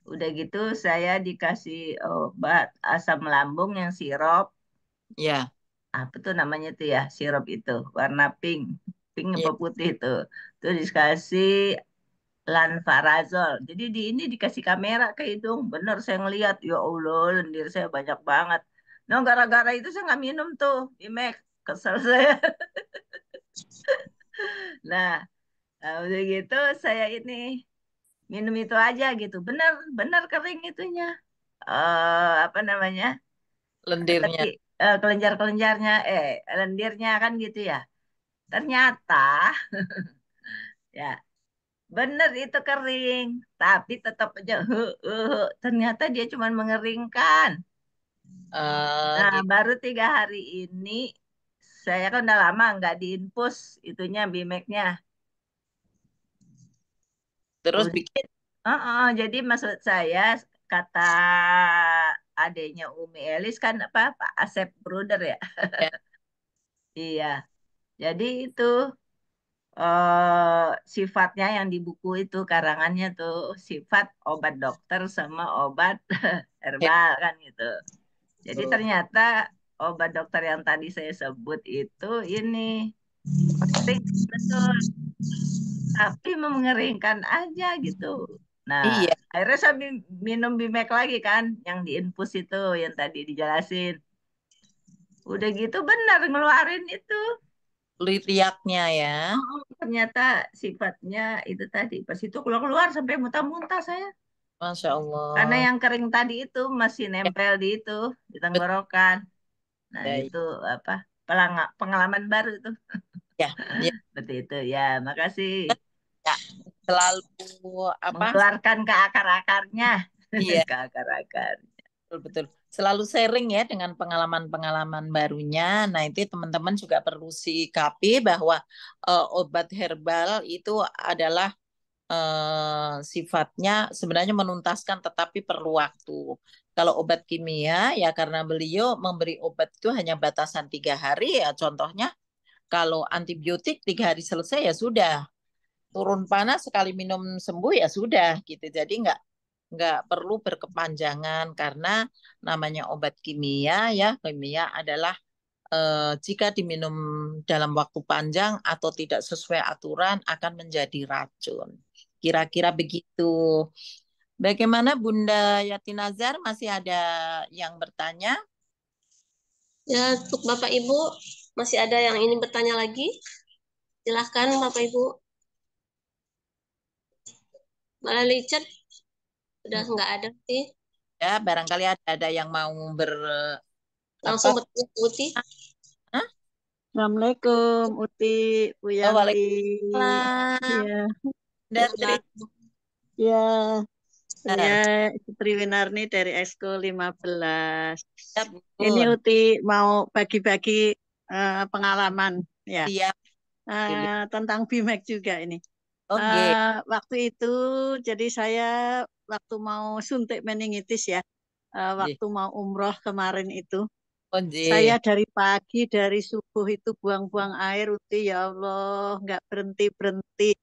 Udah gitu saya dikasih obat asam lambung yang sirup. Ya. Apa tuh namanya tuh ya, sirup itu warna pink. Pink Ya. apa putih tuh. Tuh dikasih lanvarazol. Jadi di ini dikasih kamera ke hidung. Bener saya ngeliat, ya Allah lendir saya banyak banget. No, gara-gara itu saya nggak minum tuh, Imek. Kesel saya. Nah, udah gitu saya ini minum itu aja gitu. Bener, bener kering itunya. Apa namanya? Lendirnya. Kelenjar-kelenjarnya, lendirnya kan gitu ya. Ternyata ya bener itu kering, tapi tetap aja ternyata dia cuma mengeringkan. Nah, Gitu. baru 3 hari ini saya kan udah lama nggak diinfus itunya Bimeknya. Terus Udah, bikin jadi maksud saya kata adanya Umi Elis kan apa Pak Asep Bruder ya. ya. Iya, jadi itu sifatnya yang di buku itu karangannya tuh sifat obat dokter sama obat Ya. herbal kan gitu. Jadi Tuh. ternyata obat dokter yang tadi saya sebut itu ini penting betul, tapi mengeringkan aja gitu. Nah, Iya. akhirnya saya minum Bimek lagi kan, yang diinfus itu yang tadi dijelasin. Udah gitu benar ngeluarin itu. Riaknya ya. Ternyata sifatnya itu tadi pas itu keluar-keluar sampai muntah-muntah saya. Masya Karena Allah. yang kering tadi itu masih Ya, nempel di itu, di betul. tenggorokan. Nah, Ya, itu apa? Pengalaman baru itu. ya, ya. Seperti itu. Ya, makasih. Ya. Selalu apa? Mengeluarkan ke akar-akarnya. Iya. Ke akar-akar. Betul, betul. Selalu sharing ya dengan pengalaman-pengalaman barunya. Nah, itu teman-teman juga perlu sikapi bahwa obat herbal itu adalah sifatnya sebenarnya menuntaskan tetapi perlu waktu. Kalau obat kimia ya karena beliau memberi obat itu hanya batasan 3 hari ya. Contohnya kalau antibiotik 3 hari selesai ya sudah. Turun panas sekali minum sembuh ya sudah gitu. Jadi nggak perlu berkepanjangan karena namanya obat kimia ya kimia adalah jika diminum dalam waktu panjang atau tidak sesuai aturan akan menjadi racun. Kira-kira begitu. Bagaimana Bunda Yati Nazar? Masih ada yang bertanya? Ya, untuk Bapak Ibu, masih ada yang ingin bertanya lagi? Silahkan Bapak Ibu. Malah Richard udah nggak ada sih. Ya, barangkali ada yang mau apa? Langsung bertanya ke Uti. Hah? Assalamualaikum, Uti, Bu Oh, Yanti. waalaikumsalam. Ya, Bunda Tri. ya, saya Putri Winarni dari Exco 15. Ya, Ini Bun. Uti mau bagi-bagi pengalaman ya Siap. tentang BIMEK juga ini. Oke. Waktu itu, jadi saya waktu mau suntik meningitis ya, Nggih. waktu mau umroh kemarin itu, Oh, saya nggih. dari pagi, dari subuh itu buang-buang air, Uti, ya Allah, nggak berhenti-berhenti.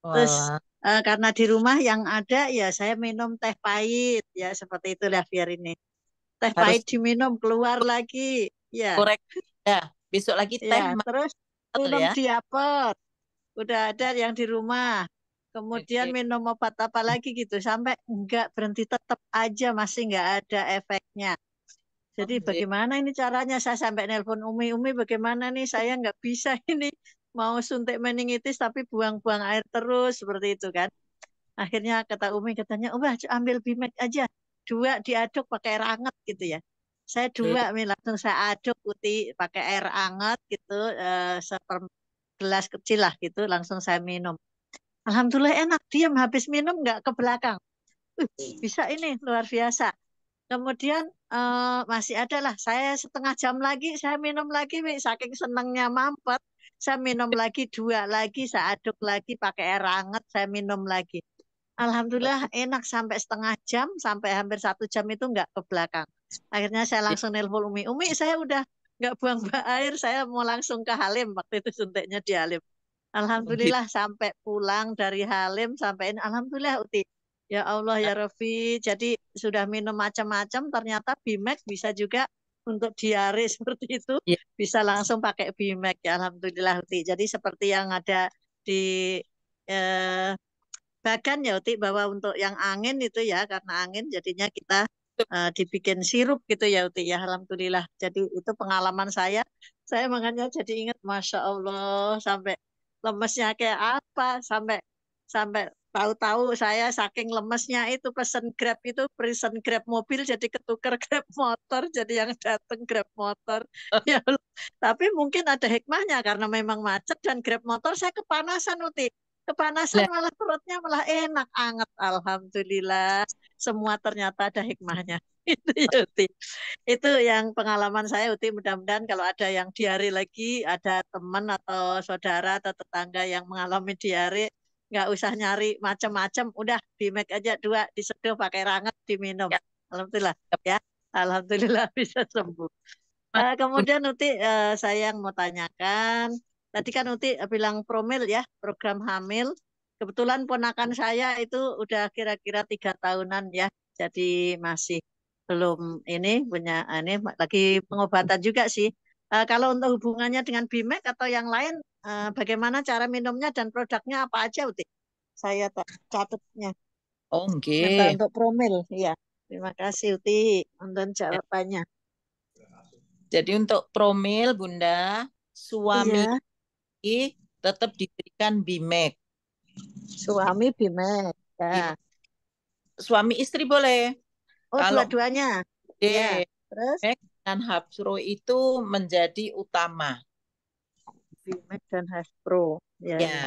Terus Walah. karena di rumah yang ada, ya saya minum teh pahit, ya seperti itulah biar ini. Teh Harus pahit diminum, keluar lagi, ya, korek. Ya, besok lagi ya. teh Terus mahal minum ya. diapet, udah ada yang di rumah. Kemudian Oke. minum obat apa lagi gitu, sampai enggak berhenti tetap aja masih enggak ada efeknya. Jadi Oke. bagaimana ini caranya? Saya sampai nelpon Umi bagaimana nih? Saya nggak bisa ini mau suntik meningitis tapi buang-buang air terus seperti itu kan. Akhirnya kata Umi katanya, Ubah ambil Bimek aja, 2 diaduk pakai air hangat gitu ya. Saya 2 langsung saya aduk putih pakai air hangat gitu, sepergelas kecil lah gitu, langsung saya minum. Alhamdulillah enak, diam habis minum nggak ke belakang. Bisa ini luar biasa. Kemudian masih ada lah, saya setengah jam lagi, saya minum lagi, Wi. Saking senangnya mampet, saya minum lagi 2 lagi, saya aduk lagi pakai air hangat, saya minum lagi. Alhamdulillah enak sampai setengah jam, sampai hampir 1 jam itu nggak ke belakang. Akhirnya saya langsung nelpon Umi saya udah nggak buang air, saya mau langsung ke Halim, waktu itu suntiknya di Halim. Gitu. Alhamdulillah sampai pulang dari Halim sampai ini, Alhamdulillah Uti. Ya Allah ya Rofi, jadi sudah minum macam-macam, ternyata Bimek bisa juga untuk diare seperti itu, Ya. bisa langsung pakai Bimek ya Alhamdulillah Uti. Jadi seperti yang ada di eh, Bagan ya Uti, bahwa untuk yang angin itu ya, karena angin jadinya kita dibikin sirup gitu ya Uti ya, Alhamdulillah. Jadi itu pengalaman saya makanya jadi ingat, Masya Allah, sampai lemesnya kayak apa, sampai sampai tahu-tahu saya saking lemesnya itu pesen Grab mobil jadi ketukar Grab motor, jadi yang datang Grab motor. Ya Allah. Tapi mungkin ada hikmahnya karena memang macet dan Grab motor saya kepanasan Uti. Kepanasan Lah, malah perutnya malah enak, anget. Alhamdulillah. Semua ternyata ada hikmahnya. Itu ya, Uti. Itu yang pengalaman saya, Uti. Mudah-mudahan kalau ada yang diare lagi, ada teman atau saudara atau tetangga yang mengalami diare, nggak usah nyari macam-macam. Udah, Bimek aja 2, diseduh pakai ranget, diminum. ya, Alhamdulillah. Ya, Alhamdulillah bisa sembuh. Mas Bun. Kemudian Uti, saya yang mau tanyakan, tadi kan Uti bilang promil ya, program hamil. Kebetulan ponakan saya itu udah kira-kira 3 tahunan ya, jadi masih belum ini punya ini lagi pengobatan juga sih. Kalau untuk hubungannya dengan Bimek atau yang lain, bagaimana cara minumnya dan produknya apa aja Uti? Saya catatnya. Oh, nggih. Untuk promil, iya. Terima kasih Uti untuk Ya. jawabannya. Jadi untuk promil, Bunda, suami Iya. tetap diberikan Bimek. Suami Bimek. Ya. Bimek. Suami istri boleh. Oh, Kalau dua-duanya. Ya. Bimek Terus dan Hapsro itu menjadi utama. Bimek dan Hasbro. Ya, Ya, ya.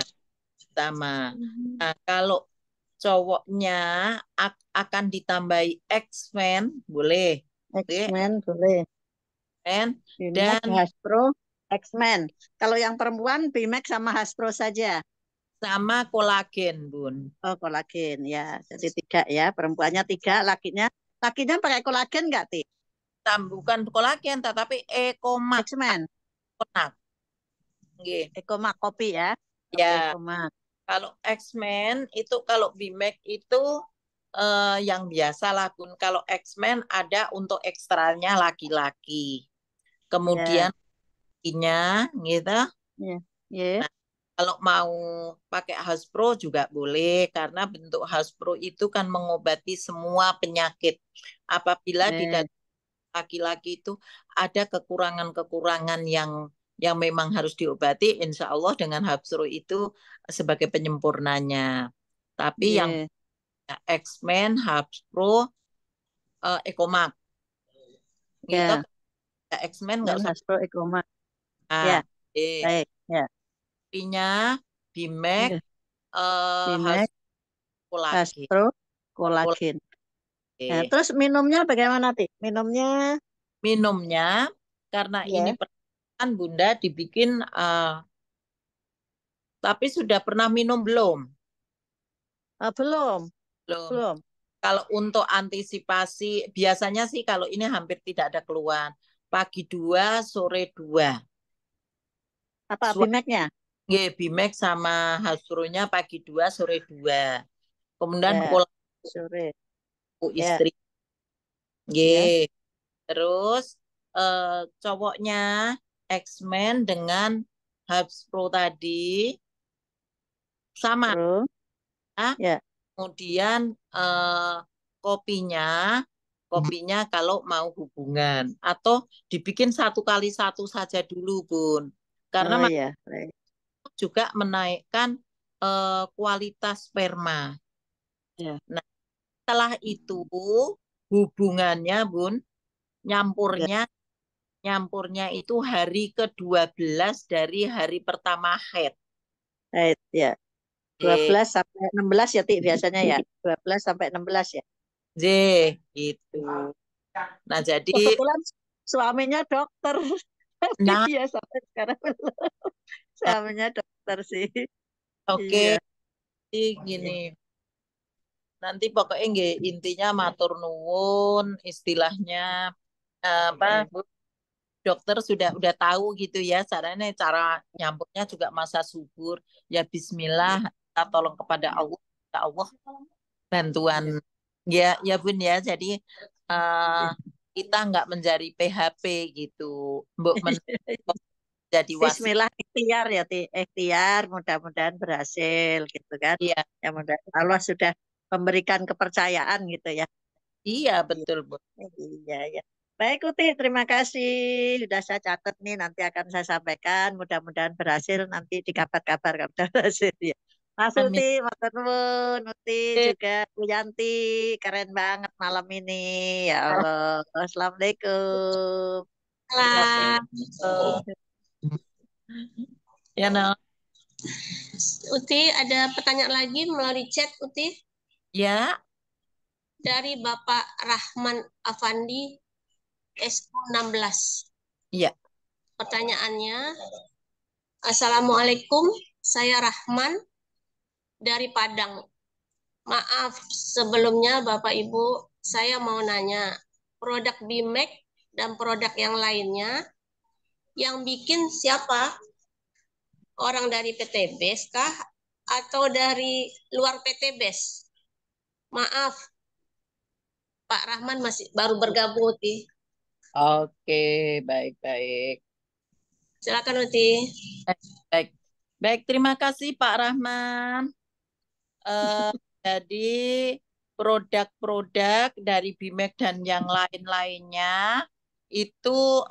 utama. Mhm. Nah, kalau cowoknya akan ditambahi X-Men, boleh. Oke, X-Men boleh. X-Men. Bimek, Dan Hasbro, X-Men. Kalau yang perempuan Bimek sama Hasbro saja. sama kolagen, Bun. Oh, kolagen ya. Jadi 3 ya. Perempuannya 3, lakinya. Lakinya pakai kolagen nggak, Ti? Bukan kolagen, tetapi Ekomak. X-Men. Konak. Nggih. Ekomak kopi ya. Kopi Ya, Ekomak. kalau X-Men itu, kalau Bimek itu yang biasa lah, Bun. Kalau X-Men ada untuk ekstranya laki-laki. Ya. Kemudian ininya, gitu. Ya. Ya. Nah, kalau mau pakai Hasbro juga boleh, karena bentuk Hasbro itu kan mengobati semua penyakit. Apabila di Ya. laki-laki itu ada kekurangan-kekurangan yang memang harus diobati, insya Allah dengan Hasbro itu sebagai penyempurnanya. Tapi yang Ya. X-Men, Hasbro, Ekomak, gitu. Ya. X-Men nggak Dan usah. Hasbro Ekomak. Ah, Ya. Baik. Ya. Kopinya Bimek, Ya. Hasbro Bimek, lagi. Hasbro, kolagen. Nah, Oke. terus minumnya bagaimana, Ti? Minumnya Minumnya, karena ini ya, kan Bunda dibikin, tapi sudah pernah minum belum? belum, Belum. belum. Kalau untuk antisipasi, biasanya sih kalau ini hampir tidak ada keluhan. Pagi 2, sore 2. Apa Bimeknya? Bimek sama Hasbronya pagi 2, sore 2. Kemudian Ya, pola sore. Ya, istri. ya. Nggih. Terus cowoknya X-Men dengan Hasbro tadi sama. Bro. Ya. Ya, Kemudian kopinya, kopinya kalau mau hubungan. Atau dibikin 1x1 saja dulu, Bun. Karena Oh iya, baik. juga menaikkan kualitas sperma. Ya. Nah, setelah itu hubungannya, Bun, Ya. nyampurnya itu hari ke-12 dari hari pertama haid. Baik, ya. J, 12 sampai 16 ya, Ti, biasanya ya. 12 sampai 16 ya. J, gitu. Nah, jadi, Kebetulan suaminya dokter. Tapi nah, dia sampai sekarang belum. Suaminya dokter sih. oke, Iya. jadi gini. Nanti pokoknya nggih, intinya matur nuwun, istilahnya apa, Iya. Bu, dokter udah tahu gitu ya caranya, cara nyampurnya juga masa subur. Ya Bismillah, kita tolong kepada Allah, ya Allah bantuan Iya. ya, ya Bun ya. Jadi eh, kita nggak mencari PHP gitu, Mbok jadi wasit. Bismillah, ikhtiar ya, Ti. Ikhtiar, mudah-mudahan berhasil gitu kan. Iya, Ya mudah Allah sudah memberikan kepercayaan gitu ya. iya Iya, betul Bu. iya, ya. Baik, Uti, terima kasih. Sudah saya catat nih, nanti akan saya sampaikan. Mudah-mudahan berhasil, nanti di kabar-kabar kalau sudah berhasil ya. Mas Uti, Amin. matur nuwun. Uti juga Bu Yanti, keren banget malam ini. Ya Allah. Assalamualaikum. Salam. Ya, no. Uti, ada pertanyaan lagi melalui chat, Uti? Ya, Dari Bapak Rahman Afandi, SO 16. iya. Pertanyaannya, Assalamualaikum, saya Rahman dari Padang. Maaf sebelumnya Bapak Ibu, saya mau nanya, produk Bimek dan produk yang lainnya, yang bikin siapa? Orang dari PT BES kah? Atau dari luar PT BES? Maaf, Pak Rahman masih baru bergabung, Uti. Oke, baik-baik. Silakan, Uti. Baik, baik. Terima kasih Pak Rahman. Jadi produk-produk dari Bimek dan yang lain-lainnya itu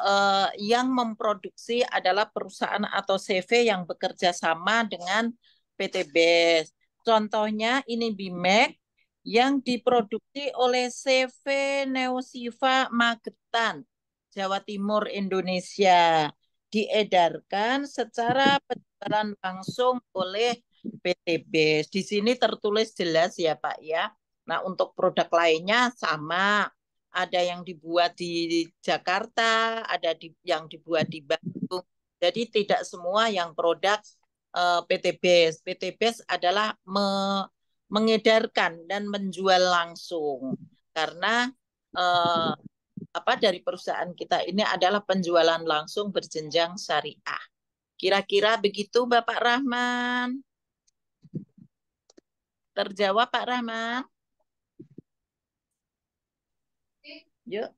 yang memproduksi adalah perusahaan atau CV yang bekerja sama dengan PT BES. Contohnya ini Bimek yang diproduksi oleh CV Neosiva Magetan, Jawa Timur, Indonesia. Diedarkan secara penjualan langsung oleh PT BES. Di sini tertulis jelas ya Pak ya. Nah untuk produk lainnya sama. Ada yang dibuat di Jakarta, ada yang dibuat di Bandung. Jadi tidak semua yang produk PT BES. PT BES adalah mengedarkan dan menjual langsung. Karena apa dari perusahaan kita ini adalah penjualan langsung berjenjang syariah. Kira-kira begitu Bapak Rahman. Terjawab Pak Rahman? Yuk.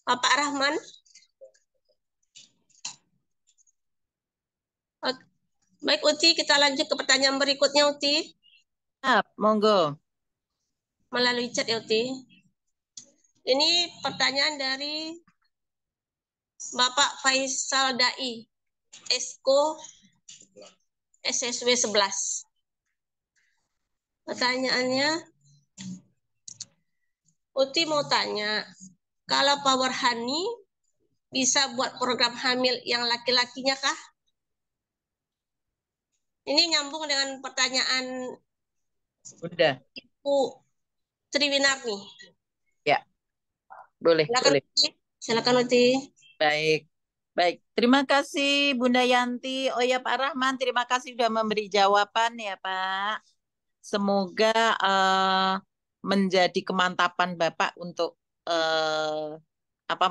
Pak Rahman. Baik, Uti, kita lanjut ke pertanyaan berikutnya, Uti. Monggo. Melalui chat, ya, Uti. Ini pertanyaan dari Bapak Faisal Dai, Esko SSW 11. Pertanyaannya, Uti mau tanya, kalau Power Honey bisa buat program hamil yang laki-lakinya kah? Ini nyambung dengan pertanyaan Udah. Ibu Triwinarni. Ya. Boleh, Silakan, boleh. Uti. Silakan, Uti. Baik. Baik, terima kasih Bunda Yanti. Oh ya Pak Rahman, terima kasih sudah memberi jawaban ya Pak. Semoga menjadi kemantapan Bapak untuk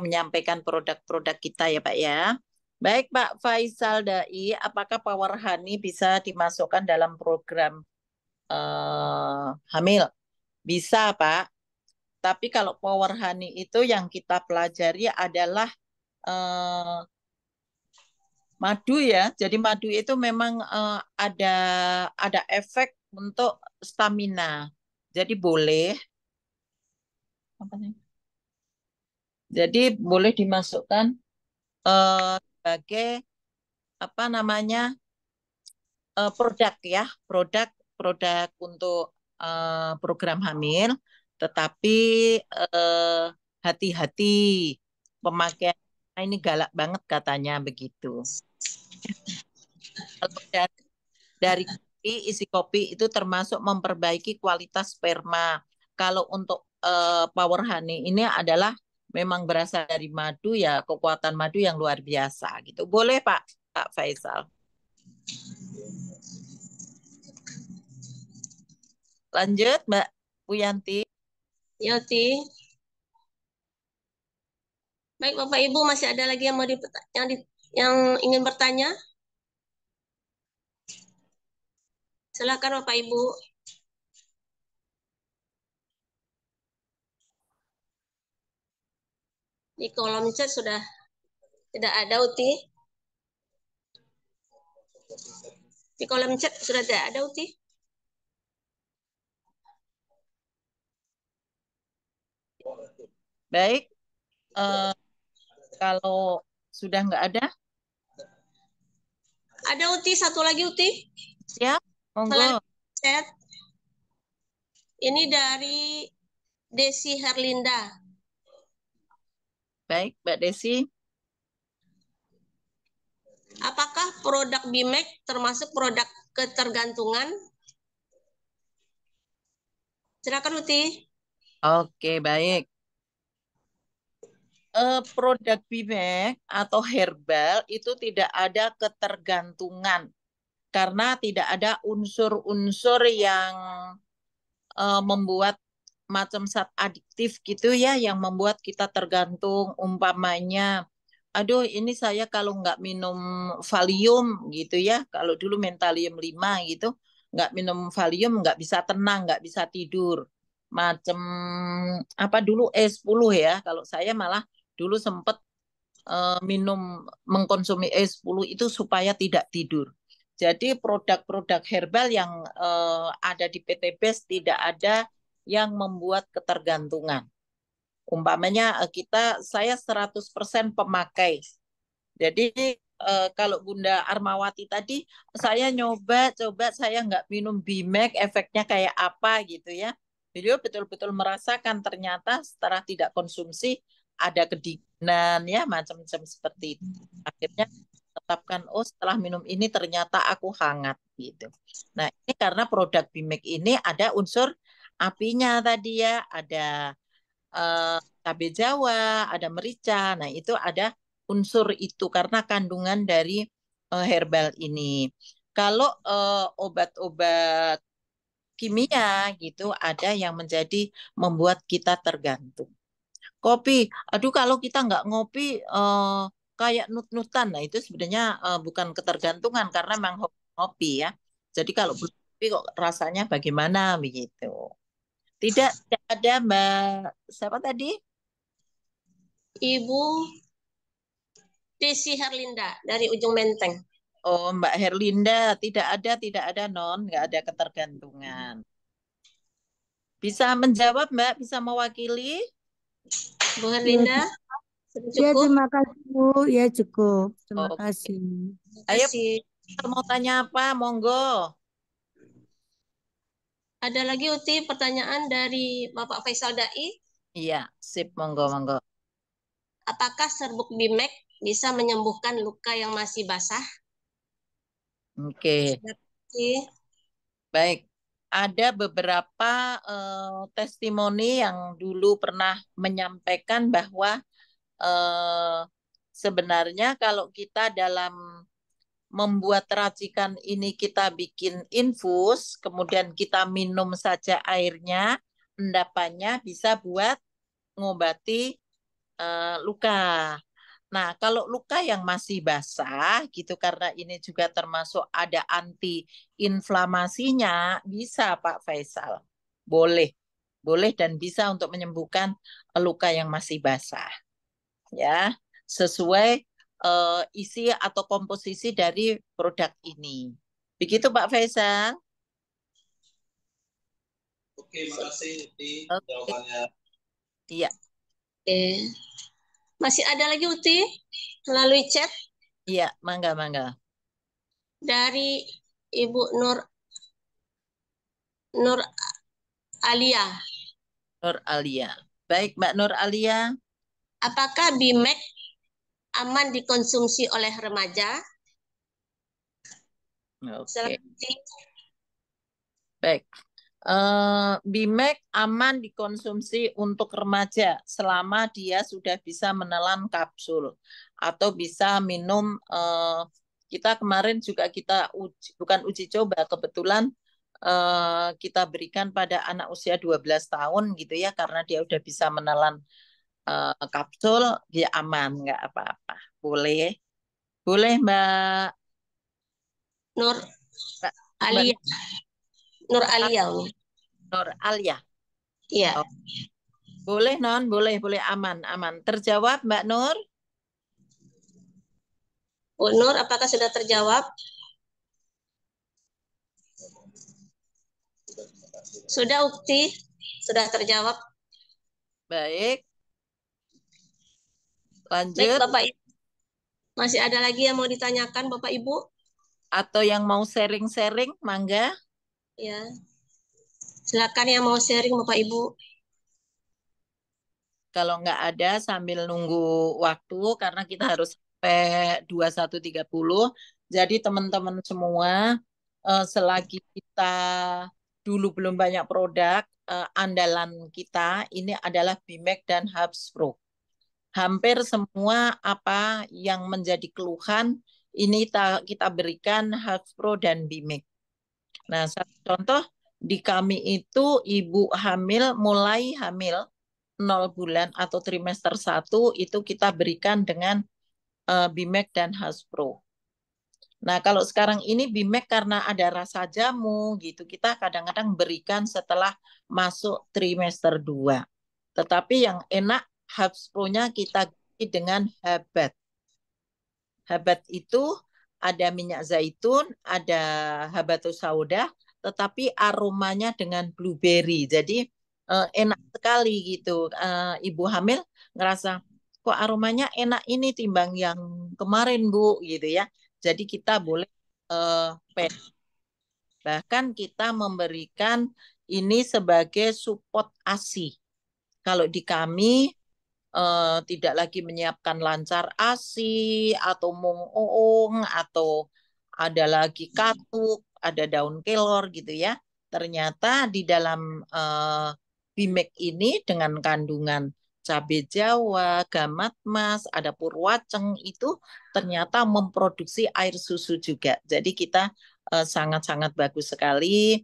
menyampaikan produk-produk kita ya Pak ya. Baik Pak Faisal Dai, apakah Power Honey bisa dimasukkan dalam program hamil? Bisa, Pak. Tapi kalau power honey itu yang kita pelajari adalah madu ya. Jadi madu itu memang ada efek untuk stamina. Jadi boleh. Jadi boleh dimasukkan sebagai apa namanya produk ya, produk untuk program hamil. Tetapi hati-hati pemakaian. Nah, ini galak banget katanya begitu. Kalau dari kopi, isi kopi itu termasuk memperbaiki kualitas sperma. Kalau untuk power honey ini adalah memang berasal dari madu ya, kekuatan madu yang luar biasa gitu. Boleh Pak Faisal. Lanjut Mbak Puyanti. Yoti. Baik Bapak Ibu, masih ada lagi yang mau yang ingin bertanya? Silakan Bapak Ibu. Di kolom chat sudah tidak ada, Uti. Di kolom chat sudah tidak ada, Uti. Baik, kalau sudah nggak ada? Ada Uti, satu lagi Uti. Ya, monggo. Chat. Ini dari Desi Herlinda. Baik, Mbak Desi. Apakah produk BIMEK termasuk produk ketergantungan? Silakan Uti. Oke, baik. Produk BIMEK atau herbal itu tidak ada ketergantungan karena tidak ada unsur-unsur yang membuat macam zat adiktif gitu ya yang membuat kita tergantung. Umpamanya aduh ini saya kalau nggak minum Valium gitu ya, kalau dulu Mentalium 5 gitu, nggak minum Valium nggak bisa tenang, nggak bisa tidur. Macam apa dulu E10 ya, kalau saya malah dulu sempat mengkonsumi E10 itu supaya tidak tidur. Jadi produk-produk herbal yang ada di PT BEST tidak ada yang membuat ketergantungan. Umpamanya saya 100% pemakai. Jadi kalau Bunda Armawati tadi saya coba saya nggak minum BIMEK efeknya kayak apa gitu ya. Beliau betul-betul merasakan ternyata setelah tidak konsumsi ada kedinginan ya macam-macam seperti itu. Akhirnya tetapkan setelah minum ini ternyata aku hangat gitu. Nah, ini karena produk BIMEK ini ada unsur apinya tadi ya, ada cabai Jawa, ada merica. Nah, itu ada unsur itu karena kandungan dari herbal ini. Kalau obat-obat kimia gitu ada yang membuat kita tergantung. Kopi, aduh kalau kita nggak ngopi kayak nut-nutan. Nah, itu sebenarnya bukan ketergantungan karena memang ngopi ya. Jadi kalau belum ngopi kok rasanya bagaimana begitu. Tidak ada Mbak siapa tadi? Ibu Desi Herlinda dari Ujung Menteng. Oh, Mbak Herlinda, tidak ada non, nggak ada ketergantungan. Bisa menjawab Mbak, bisa mewakili? Bu Herlinda, Ya, cukup? terima kasih Bu. Ya, cukup. Terima Oke. kasih. Ayo, mau tanya apa? Monggo. Ada lagi Uti pertanyaan dari Bapak Faisal Dai. Iya, sip, monggo. Apakah serbuk BIMEK bisa menyembuhkan luka yang masih basah? Oke. Baik. Ada beberapa testimoni yang dulu pernah menyampaikan bahwa sebenarnya kalau kita dalam membuat racikan ini kita bikin infus, kemudian kita minum saja airnya, endapannya bisa buat ngobati luka. Nah, kalau luka yang masih basah gitu karena ini juga termasuk ada anti inflamasinya, bisa Pak Faisal. Boleh. boleh dan bisa untuk menyembuhkan luka yang masih basah. Ya, sesuai isi atau komposisi dari produk ini. Begitu Pak Faisal. Oke, makasih Uti Oke. jawabannya. Iya. Oke. Masih ada lagi Uti melalui chat Iya, mangga. dari Ibu Nur Alia. Nur Alia. Baik, Mbak Nur Alia. Apakah BIMEK aman dikonsumsi oleh remaja? Oke. Silakan, Uti. Baik. BIMEK aman dikonsumsi untuk remaja selama dia sudah bisa menelan kapsul atau bisa minum. Kita kemarin juga kita bukan uji coba, kebetulan kita berikan pada anak usia 12 tahun gitu ya, karena dia udah bisa menelan kapsul, dia aman, nggak apa-apa. Boleh Mbak Nur Mbak Alia. Nur Alia, Umi. Nur Alia. Iya. Oh, boleh Non, boleh aman. Terjawab Mbak Nur? Bu Nur, apakah sudah terjawab? Sudah, Ukti? Sudah terjawab? Baik. Baik, Lanjut. Bapak Ibu. Masih ada lagi yang mau ditanyakan, Bapak Ibu? Atau yang mau sharing-sharing, mangga. Ya. Silakan yang mau sharing, Bapak Ibu. Kalau nggak ada sambil nunggu waktu, karena kita harus sampai 21.30. Jadi teman-teman semua, selagi kita dulu belum banyak produk, andalan kita ini adalah BIMEK dan Hubs Pro. Hampir semua apa yang menjadi keluhan ini kita berikan Hubs Pro dan BIMEK. Nah, satu contoh di kami itu ibu hamil, mulai hamil 0 bulan atau trimester 1 itu kita berikan dengan BIMEK dan Haspro. Nah, kalau sekarang ini BIMEK karena ada rasa jamu gitu, kita kadang-kadang berikan setelah masuk trimester 2. Tetapi yang enak Haspro-nya kita ganti dengan Habat. Habat itu ada minyak zaitun, ada habatus sauda, tetapi aromanya dengan blueberry. Jadi enak sekali gitu. Ibu hamil ngerasa kok aromanya enak ini timbang yang kemarin Bu gitu ya. Jadi kita boleh bahkan kita memberikan ini sebagai support ASI. Kalau di kami tidak lagi menyiapkan lancar ASI atau mung-ung atau ada lagi katuk, ada daun kelor gitu ya. Ternyata di dalam BIMEK ini dengan kandungan cabai Jawa, gamat mas, ada purwaceng itu ternyata memproduksi air susu juga. Jadi kita sangat-sangat bagus sekali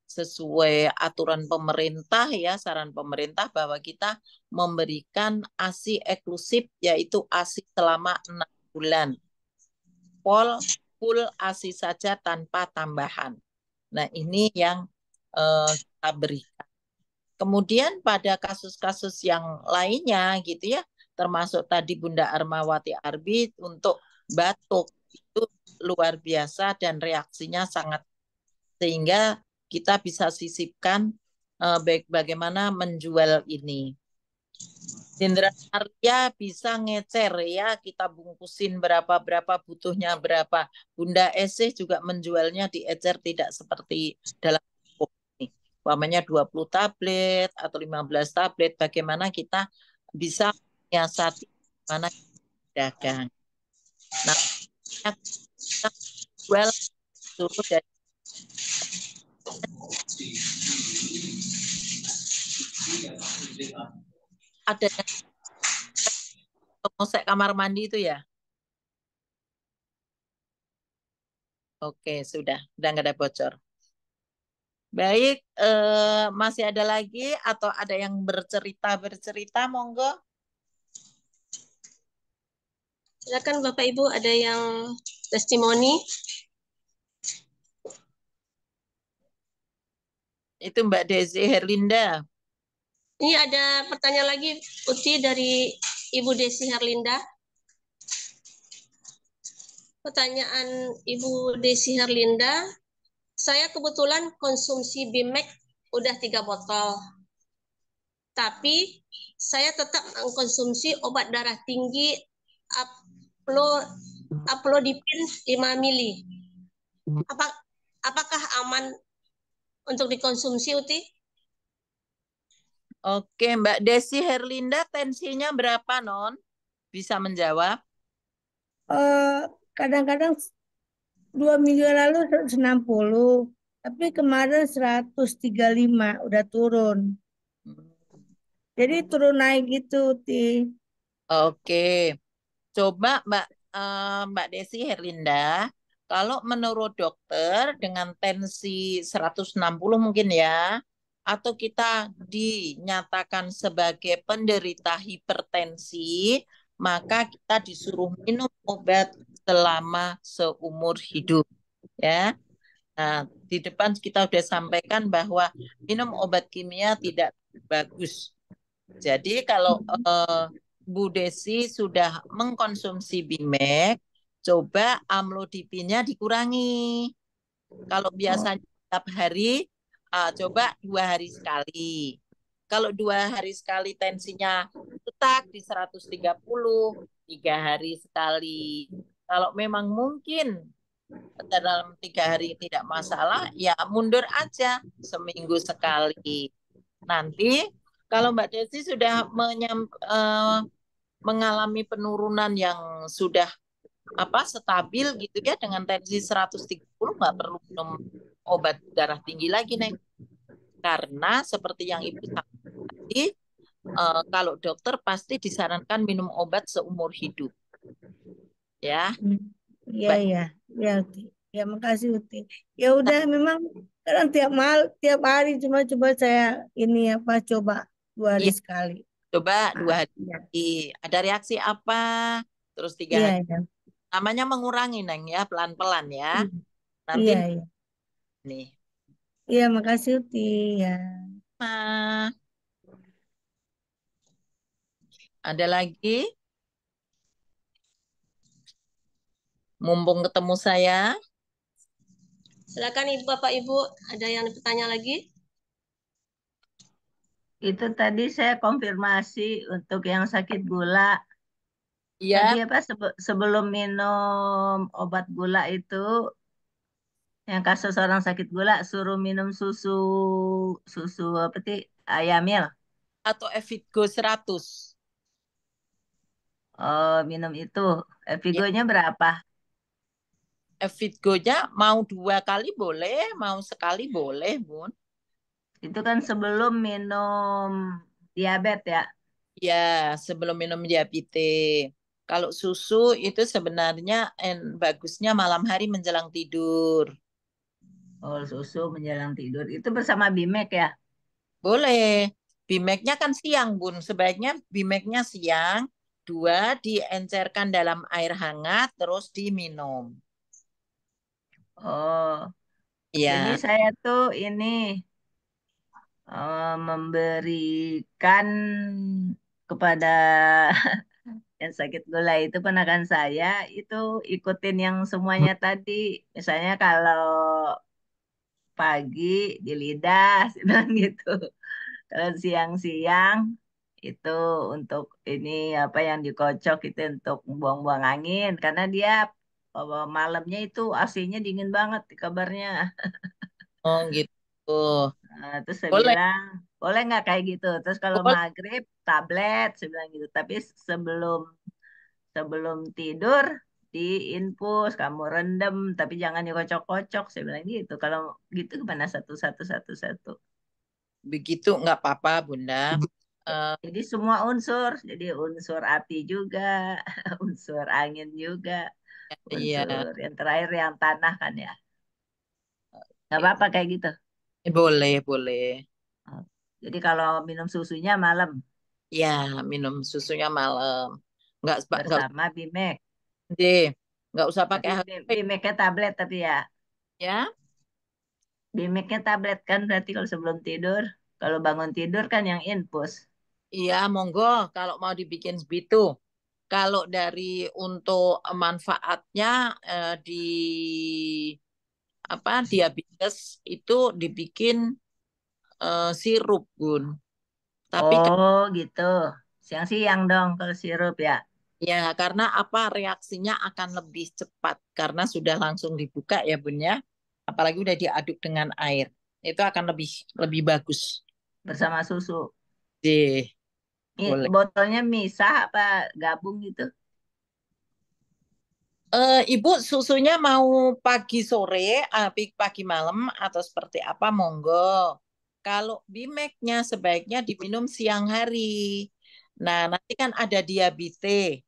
sesuai aturan pemerintah ya, saran pemerintah bahwa kita memberikan ASI eksklusif yaitu ASI selama 6 bulan. Full ASI saja tanpa tambahan. Nah, ini yang kita berikan. Kemudian pada kasus-kasus yang lainnya gitu ya, termasuk tadi Bunda Armawati Arbi untuk batuk itu luar biasa dan reaksinya sangat, sehingga kita bisa sisipkan bagaimana menjual ini. Jenderal Arya bisa ngecer ya, kita bungkusin berapa butuhnya berapa. Bunda Esih juga menjualnya di ecer, tidak seperti dalam ini. Umpamanya 20 tablet atau 15 tablet, bagaimana kita bisa menyiasati mana dagang. Nah, kita jual suruh dari ada yang mosek kamar mandi itu ya. Oke, sudah nggak ada bocor. Baik, masih ada lagi atau ada yang bercerita, monggo. Silakan Bapak Ibu, ada yang testimoni? Itu Mbak Desi Herlinda. Ini ada pertanyaan lagi, Uti, dari Ibu Desi Herlinda. Pertanyaan Ibu Desi Herlinda, saya kebetulan konsumsi Bimek udah 3 botol. Tapi saya tetap mengkonsumsi obat darah tinggi Aplodipin 5 mili. Apakah aman untuk dikonsumsi, Uti? Oke, Mbak Desi Herlinda, tensinya berapa, Non? Bisa menjawab? Kadang-kadang 2 minggu lalu 160, tapi kemarin 135 udah turun. Jadi turun naik gitu, Ti. Oke, coba Mbak Desi Herlinda, kalau menurut dokter dengan tensi 160 mungkin ya, atau kita dinyatakan sebagai penderita hipertensi, maka kita disuruh minum obat selama seumur hidup, ya. Nah, di depan kita sudah sampaikan bahwa minum obat kimia tidak bagus. Jadi kalau Bu Desi sudah mengkonsumsi Bimek, coba amlodipinnya dikurangi. Kalau biasanya setiap hari, coba 2 hari sekali. Kalau 2 hari sekali tensinya tetap di 130, 3 hari sekali. Kalau memang mungkin dalam 3 hari tidak masalah, ya mundur aja seminggu sekali. Nanti kalau Mbak Desi sudah mengalami penurunan yang sudah stabil gitu ya dengan tensi 130, nggak perlu minum obat darah tinggi lagi, Neng. Karena seperti yang Ibu sampaikan tadi, kalau dokter pasti disarankan minum obat seumur hidup. Ya. Iya, iya. Ya, Uti. Ya, makasih, Uti. Ya udah, memang kadang tiap hari coba saya coba 2 hari Iya, sekali. coba 2 hari Iya. sekali. Ada reaksi apa? Terus 3 Iya, hari. iya. Namanya mengurangi, Neng, ya, pelan-pelan ya. Nanti Iya, iya. nih. Iya, makasih, Uti. Ya. Ada lagi? Mumpung ketemu saya. Silakan Ibu, Bapak, Ibu, ada yang bertanya lagi? Itu tadi saya konfirmasi untuk yang sakit gula. Iya. Tadi sebelum minum obat gula itu, yang kasus orang sakit gula suruh minum susu apa sih, Ayamil. Atau Evigo 100. Oh, minum itu. Ya. Evigonya berapa? Evigo-nya mau 2 kali boleh, mau sekali boleh, Bun. Itu kan sebelum minum diabetes ya. Ya, sebelum minum diabetes. Kalau susu itu sebenarnya bagusnya malam hari menjelang tidur. Oh, susu menjelang tidur. Itu bersama Bimek ya? Boleh. Bimeknya kan siang, Bun. Sebaiknya Bimeknya siang, 2 diencerkan dalam air hangat, terus diminum. Oh, jadi Iya. saya tuh ini memberikan kepada yang sakit gula itu ponakan saya itu ikutin yang semuanya tadi. Misalnya kalau pagi di lidah, saya bilang gitu. Kalau siang-siang itu untuk ini apa yang dikocok itu untuk buang-buang angin karena dia malamnya itu AC-nya dingin banget kabarnya. Oh, gitu. Nah, terus saya Boleh. bilang, boleh nggak kayak gitu? Terus kalau Boleh. maghrib, tablet, saya bilang gitu. Tapi sebelum sebelum tidur, diinfus, kamu rendam, tapi jangan dikocok-kocok. Saya bilang gitu. Kalau gitu gimana satu-satu. Begitu nggak apa-apa, Bunda. Jadi semua unsur, jadi unsur api juga, unsur angin juga, Iya. unsur yang terakhir yang tanah kan ya. Nggak apa-apa kayak gitu. Boleh, boleh. Jadi kalau minum susunya malam Ya, minum susunya malam. Nggak bersama Bimek. deh, nggak usah Tapi pakai HP Bimeknya tablet tapi ya. ya. Bimeknya tablet kan berarti kalau sebelum tidur. Kalau bangun tidur kan yang infus. Iya, monggo kalau mau dibikin begitu. Kalau dari untuk manfaatnya di apa diabetes itu dibikin sirup, Bun. Tapi Oh gitu. Siang-siang dong kalau sirup ya. ya karena apa reaksinya akan lebih cepat karena sudah langsung dibuka ya, Bun ya. Apalagi udah diaduk dengan air. Itu akan lebih lebih bagus. Bersama susu. Deh, boleh. Botolnya misah apa gabung gitu? Ibu susunya mau pagi sore, pagi malam atau seperti apa? Monggo. Kalau Bimeknya sebaiknya diminum siang hari. Nah, nanti kan ada diabetes.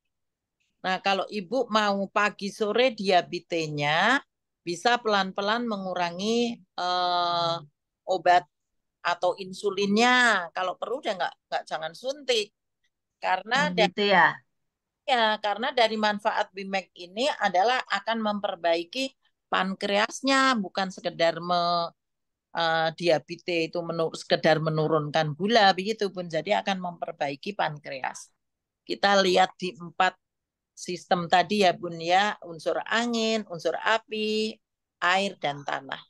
Nah, kalau ibu mau pagi sore diabetesnya, bisa pelan-pelan mengurangi obat atau insulinnya. Kalau perlu udah nggak jangan suntik. Karena Oh gitu ya. Ya, karena dari manfaat BIMEK ini adalah akan memperbaiki pankreasnya, bukan sekedar diabetes itu sekedar menurunkan gula begitu pun. Jadi akan memperbaiki pankreas. Kita lihat di 4 sistem tadi ya Bun ya, unsur angin, unsur api, air dan tanah.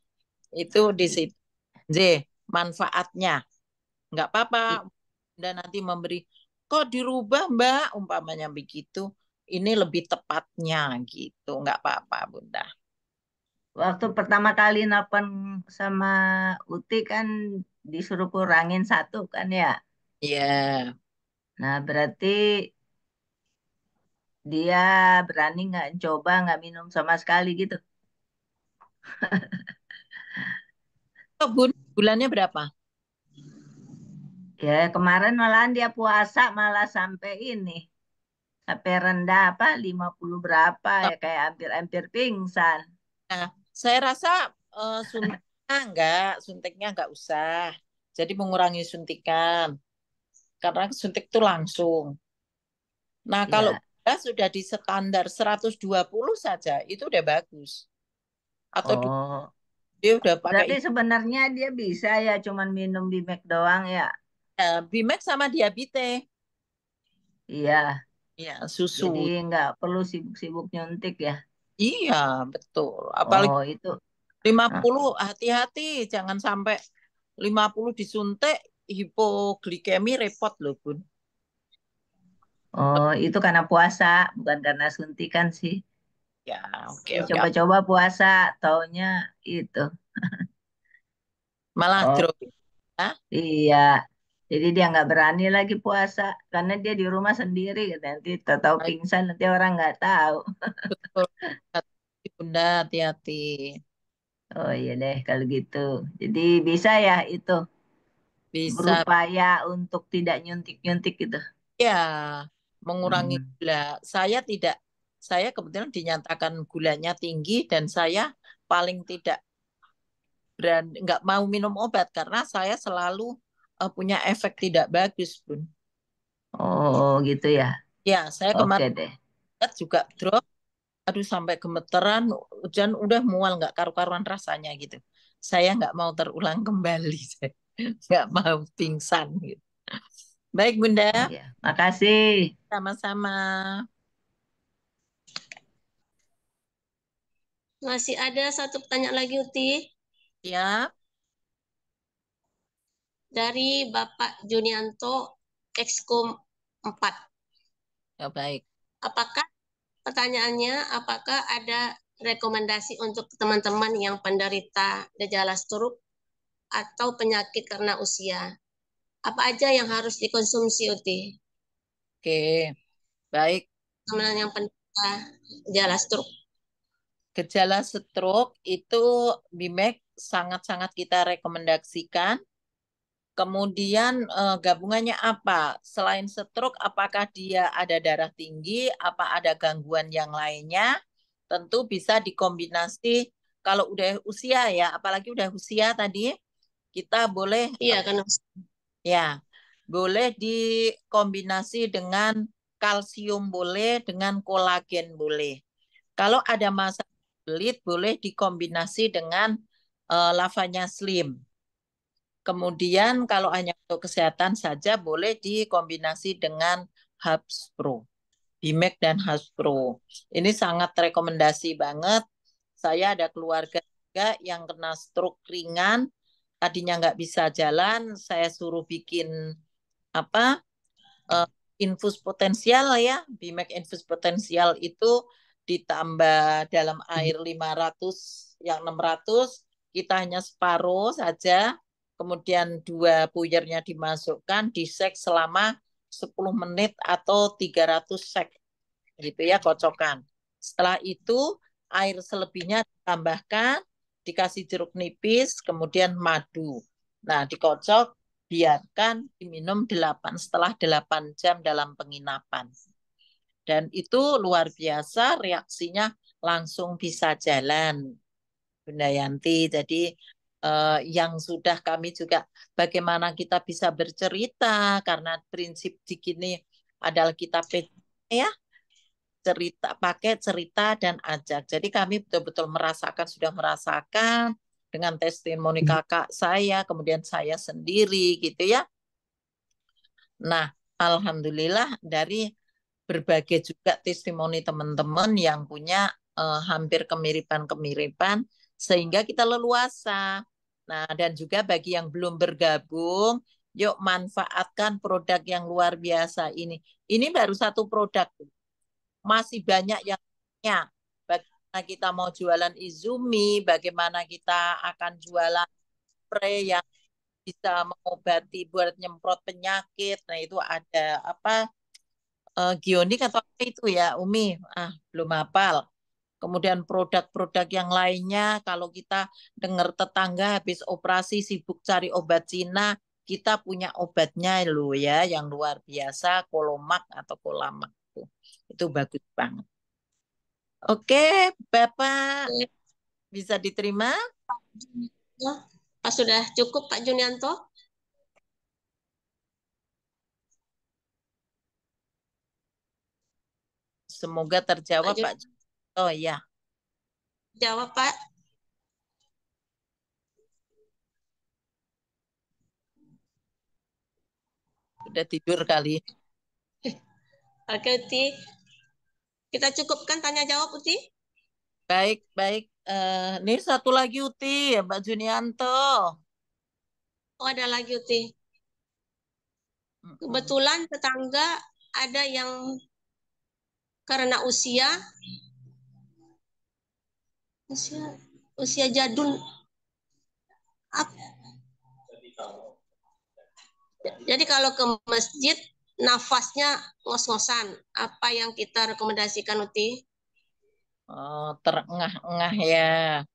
Itu di situ. J, manfaatnya. Nggak apa-apa, dan nanti memberi kok dirubah Mbak umpamanya begitu ini lebih tepatnya gitu nggak apa-apa Bunda. Waktu pertama kali nelpon sama Uti kan disuruh kurangin 1 kan ya. Iya. Nah berarti dia berani nggak coba nggak minum sama sekali gitu. Oh, Bun, bulannya berapa? Ya kemarin malahan dia puasa malah sampai ini. Sampai rendah apa 50 berapa ya kayak hampir-hampir pingsan. Nah, saya rasa suntiknya enggak usah. Jadi mengurangi suntikan karena suntik itu langsung. Nah, kalau Ya. sudah di standar 120 saja itu udah bagus. Atau Oh, dia udah pakai berarti sebenarnya dia bisa ya cuman minum Bimek doang ya. Bimax sama diabetes. Iya, Ya, jadi susu. nggak perlu sibuk-sibuk nyuntik ya. Iya, betul. Apalagi Oh, itu. 50 hati-hati jangan sampai 50 disuntik hipoglikemi repot loh, Bun. Oh, itu karena puasa, bukan karena suntikan sih. Ya, oke Dia oke. coba-coba puasa, taunya itu. Malah Oh, drop. Hah? iya. Jadi dia nggak berani lagi puasa karena dia di rumah sendiri. Nanti tahu pingsan nanti orang nggak tahu. Betul. Hati, Bunda, hati-hati. Oh iya deh kalau gitu. Jadi bisa ya itu Bisa berupaya untuk tidak nyuntik-nyuntik gitu. ya mengurangi Hmm. gula. Saya kebetulan dinyatakan gulanya tinggi dan saya paling tidak nggak mau minum obat karena saya selalu punya efek tidak bagus, Bun. Oh gitu ya. Ya, saya Oke kemarin deh. juga drop, aduh sampai gemeteran, hujan udah mual nggak karu-karuan rasanya gitu. Saya nggak mau terulang kembali, saya nggak mau pingsan gitu. Baik Bunda, Iya. Makasih. sama-sama. Masih ada satu pertanyaan lagi, Uti. Ya, Dari Bapak Junianto, Exco 4. ya baik. Apakah pertanyaannya, apakah ada rekomendasi untuk teman-teman yang penderita gejala stroke atau penyakit karena usia? Apa aja yang harus dikonsumsi, Uti? Oke, baik. Teman yang penderita gejala stroke. Gejala stroke itu BIMEK sangat-sangat kita rekomendasikan. Kemudian gabungannya apa? Selain stroke, apakah dia ada darah tinggi, apa ada gangguan yang lainnya? Tentu bisa dikombinasi kalau udah usia ya, apalagi udah usia tadi, kita boleh Iya, kan. ya, boleh dikombinasi dengan kalsium boleh, dengan kolagen boleh. Kalau ada masa belit boleh dikombinasi dengan lavanya slim. Kemudian kalau hanya untuk kesehatan saja boleh dikombinasi dengan Hubs Pro. Bimek dan Hubs Pro. Ini sangat rekomendasi banget. Saya ada keluarga juga yang kena stroke ringan, tadinya nggak bisa jalan, saya suruh bikin apa infus potensial ya, Bimek infus potensial itu ditambah dalam air 500 yang 600, kita hanya separuh saja, kemudian 2 puyernya dimasukkan, disek selama 10 menit atau 300 sek gitu ya, kocokan. Setelah itu air selebihnya ditambahkan, dikasih jeruk nipis, kemudian madu. Nah, dikocok, biarkan diminum setelah 8 jam dalam penginapan. Dan itu luar biasa, reaksinya langsung bisa jalan, Bunda Yanti. Jadi yang sudah kami juga bagaimana kita bisa bercerita, karena prinsip di sini adalah kita ya, cerita, pakai cerita dan ajak. Jadi kami betul-betul sudah merasakan dengan testimoni kakak saya, kemudian saya sendiri gitu ya. Nah, alhamdulillah dari berbagai juga testimoni teman-teman yang punya hampir kemiripan-kemiripan sehingga kita leluasa. Nah, dan juga bagi yang belum bergabung, yuk manfaatkan produk yang luar biasa ini. Ini baru satu produk, masih banyak yang lainnya. Bagaimana kita mau jualan Izumi, bagaimana kita akan jualan spray yang bisa mengobati buat nyemprot penyakit. Nah, itu ada apa Gionik atau apa itu ya, Umi? Belum hafal. Kemudian produk-produk yang lainnya, kalau kita dengar tetangga habis operasi sibuk cari obat Cina, kita punya obatnya loh ya, yang luar biasa, Kolomak atau Kolamak. Itu bagus banget. Oke, Bapak bisa diterima? Sudah cukup Pak Junianto? Semoga terjawab Pak. Oh ya. Jawab Pak. Sudah tidur kali. Oke Uti. Kita cukupkan tanya jawab Uti. Baik, baik. Ini satu lagi Uti, Mbak Junianto. Oh, ada lagi Uti. Kebetulan tetangga ada yang karena usia jadul. Jadi kalau ke masjid nafasnya ngos-ngosan. Apa yang kita rekomendasikan Uti? Oh, terengah-engah ya.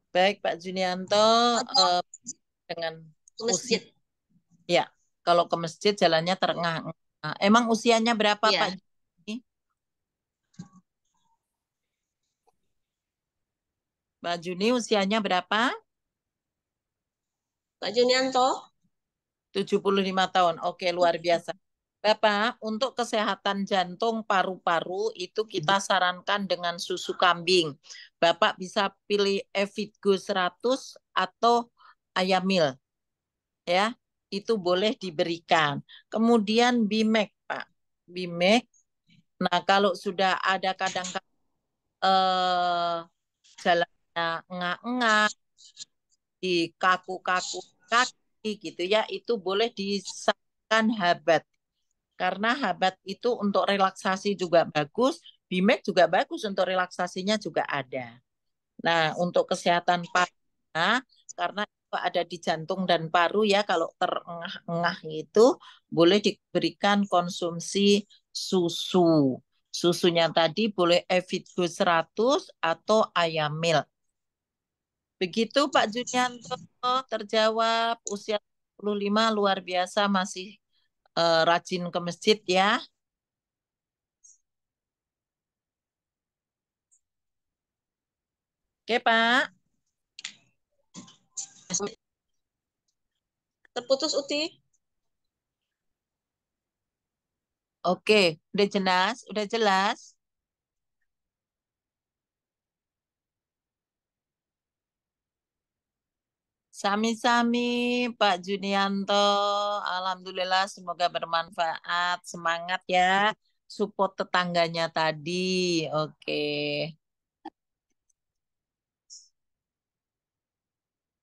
Baik Pak Junianto, dengan usia, ya, kalau ke masjid jalannya terengah-engah. Emang usianya berapa ya. Pak? Mbak Juni usianya berapa? Pak Junianto? 75 tahun. Oke, luar biasa. Bapak, untuk kesehatan jantung paru-paru itu kita sarankan dengan susu kambing. Bapak bisa pilih Evitgo 100 atau Ayamil. Ya, itu boleh diberikan. Kemudian Bimek, Pak. Bimek. Nah, kalau sudah ada kadang-kadang jalannya engah-engah, di kaku-kaku kaki gitu ya, itu boleh disarankan Habat. Karena Habat itu untuk relaksasi juga bagus, Bimek juga bagus untuk relaksasinya juga ada. Nah, untuk kesehatan paru, karena itu ada di jantung dan paru ya, kalau terengah-engah itu boleh diberikan konsumsi susu. Susunya tadi boleh Evitgo 100 atau Ayamil. Begitu Pak Junianto, terjawab usia 45 luar biasa masih rajin ke masjid ya. Oke Pak. Terputus Uti. Oke, udah jelas, udah jelas. Sami-sami Pak Junianto. Alhamdulillah semoga bermanfaat. Semangat ya. Support tetangganya tadi. Oke.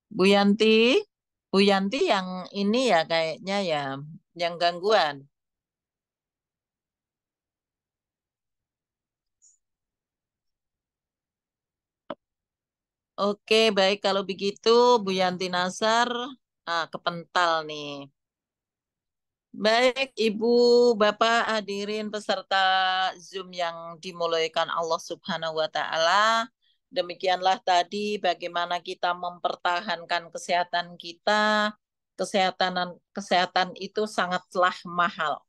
Bu Yanti. Bu Yanti yang ini ya kayaknya ya. Yang gangguan. Oke, baik kalau begitu Bu Yanti Nasar kepental nih. Baik, Ibu, Bapak hadirin peserta Zoom yang dimuliakan Allah Subhanahu wa Ta'ala. Demikianlah tadi bagaimana kita mempertahankan kesehatan kita. Kesehatan itu sangatlah mahal.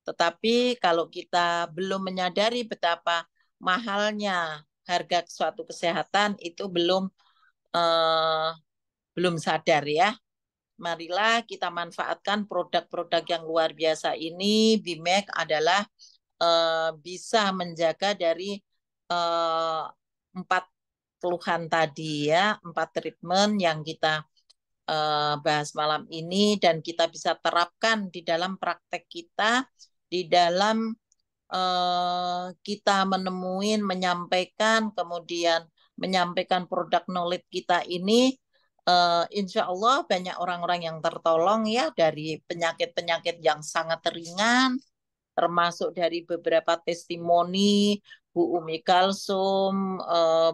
Tetapi kalau kita belum menyadari betapa mahalnya harga suatu kesehatan itu belum sadar ya. Marilah kita manfaatkan produk-produk yang luar biasa ini. BIMEK adalah bisa menjaga dari 4 keluhan tadi ya, 4 treatment yang kita bahas malam ini dan kita bisa terapkan di dalam praktek kita, di dalam kita menyampaikan, kemudian menyampaikan produk knowledge kita ini, insya Allah banyak orang-orang yang tertolong ya dari penyakit-penyakit yang sangat ringan, termasuk dari beberapa testimoni Bu Umi Kalsum,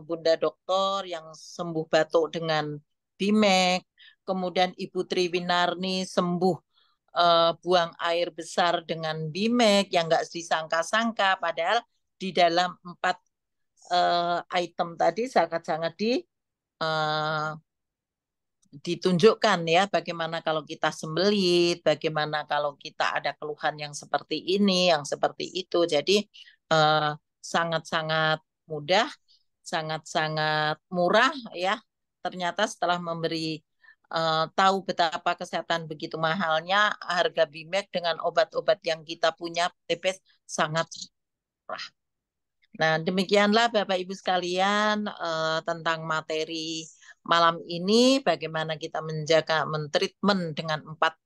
Bunda Dokter yang sembuh batuk dengan BIMEK, kemudian Ibu Triwinarni sembuh buang air besar dengan BIMEK yang nggak disangka-sangka, padahal di dalam 4 item tadi sangat-sangat ditunjukkan ya bagaimana kalau kita sembelit, bagaimana kalau kita ada keluhan yang seperti ini, yang seperti itu. Jadi sangat-sangat mudah, sangat-sangat murah ya. Ternyata setelah memberi tahu betapa kesehatan begitu mahalnya, harga BIMEK dengan obat-obat yang kita punya TPS sangat murah. Nah, demikianlah Bapak Ibu sekalian tentang materi malam ini, bagaimana kita menjaga, mentreatment dengan 4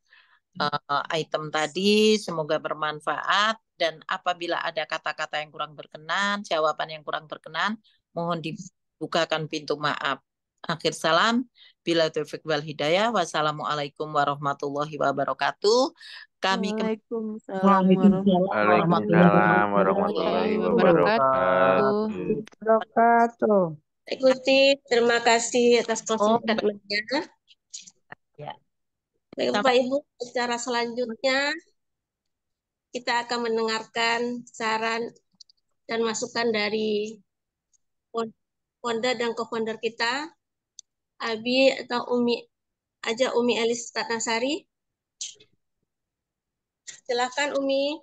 item tadi. Semoga bermanfaat dan apabila ada kata-kata yang kurang berkenan, jawaban yang kurang berkenan, mohon dibukakan pintu maaf. Akhir salam, bila taufiq wal hidayah. Wassalamualaikum warahmatullahi wabarakatuh. Kami Waalaikumsalam Waalaikumsalam warahmatullahi wabarakatuh. Wabarakatuh. Ikuti, terima kasih atas konsultasinya. Ya. Baik, Bapak Ibu, acara selanjutnya kita akan mendengarkan saran dan masukan dari founder dan co-founder kita, Abi atau Umi Elis Ratnasari. Silakan Umi.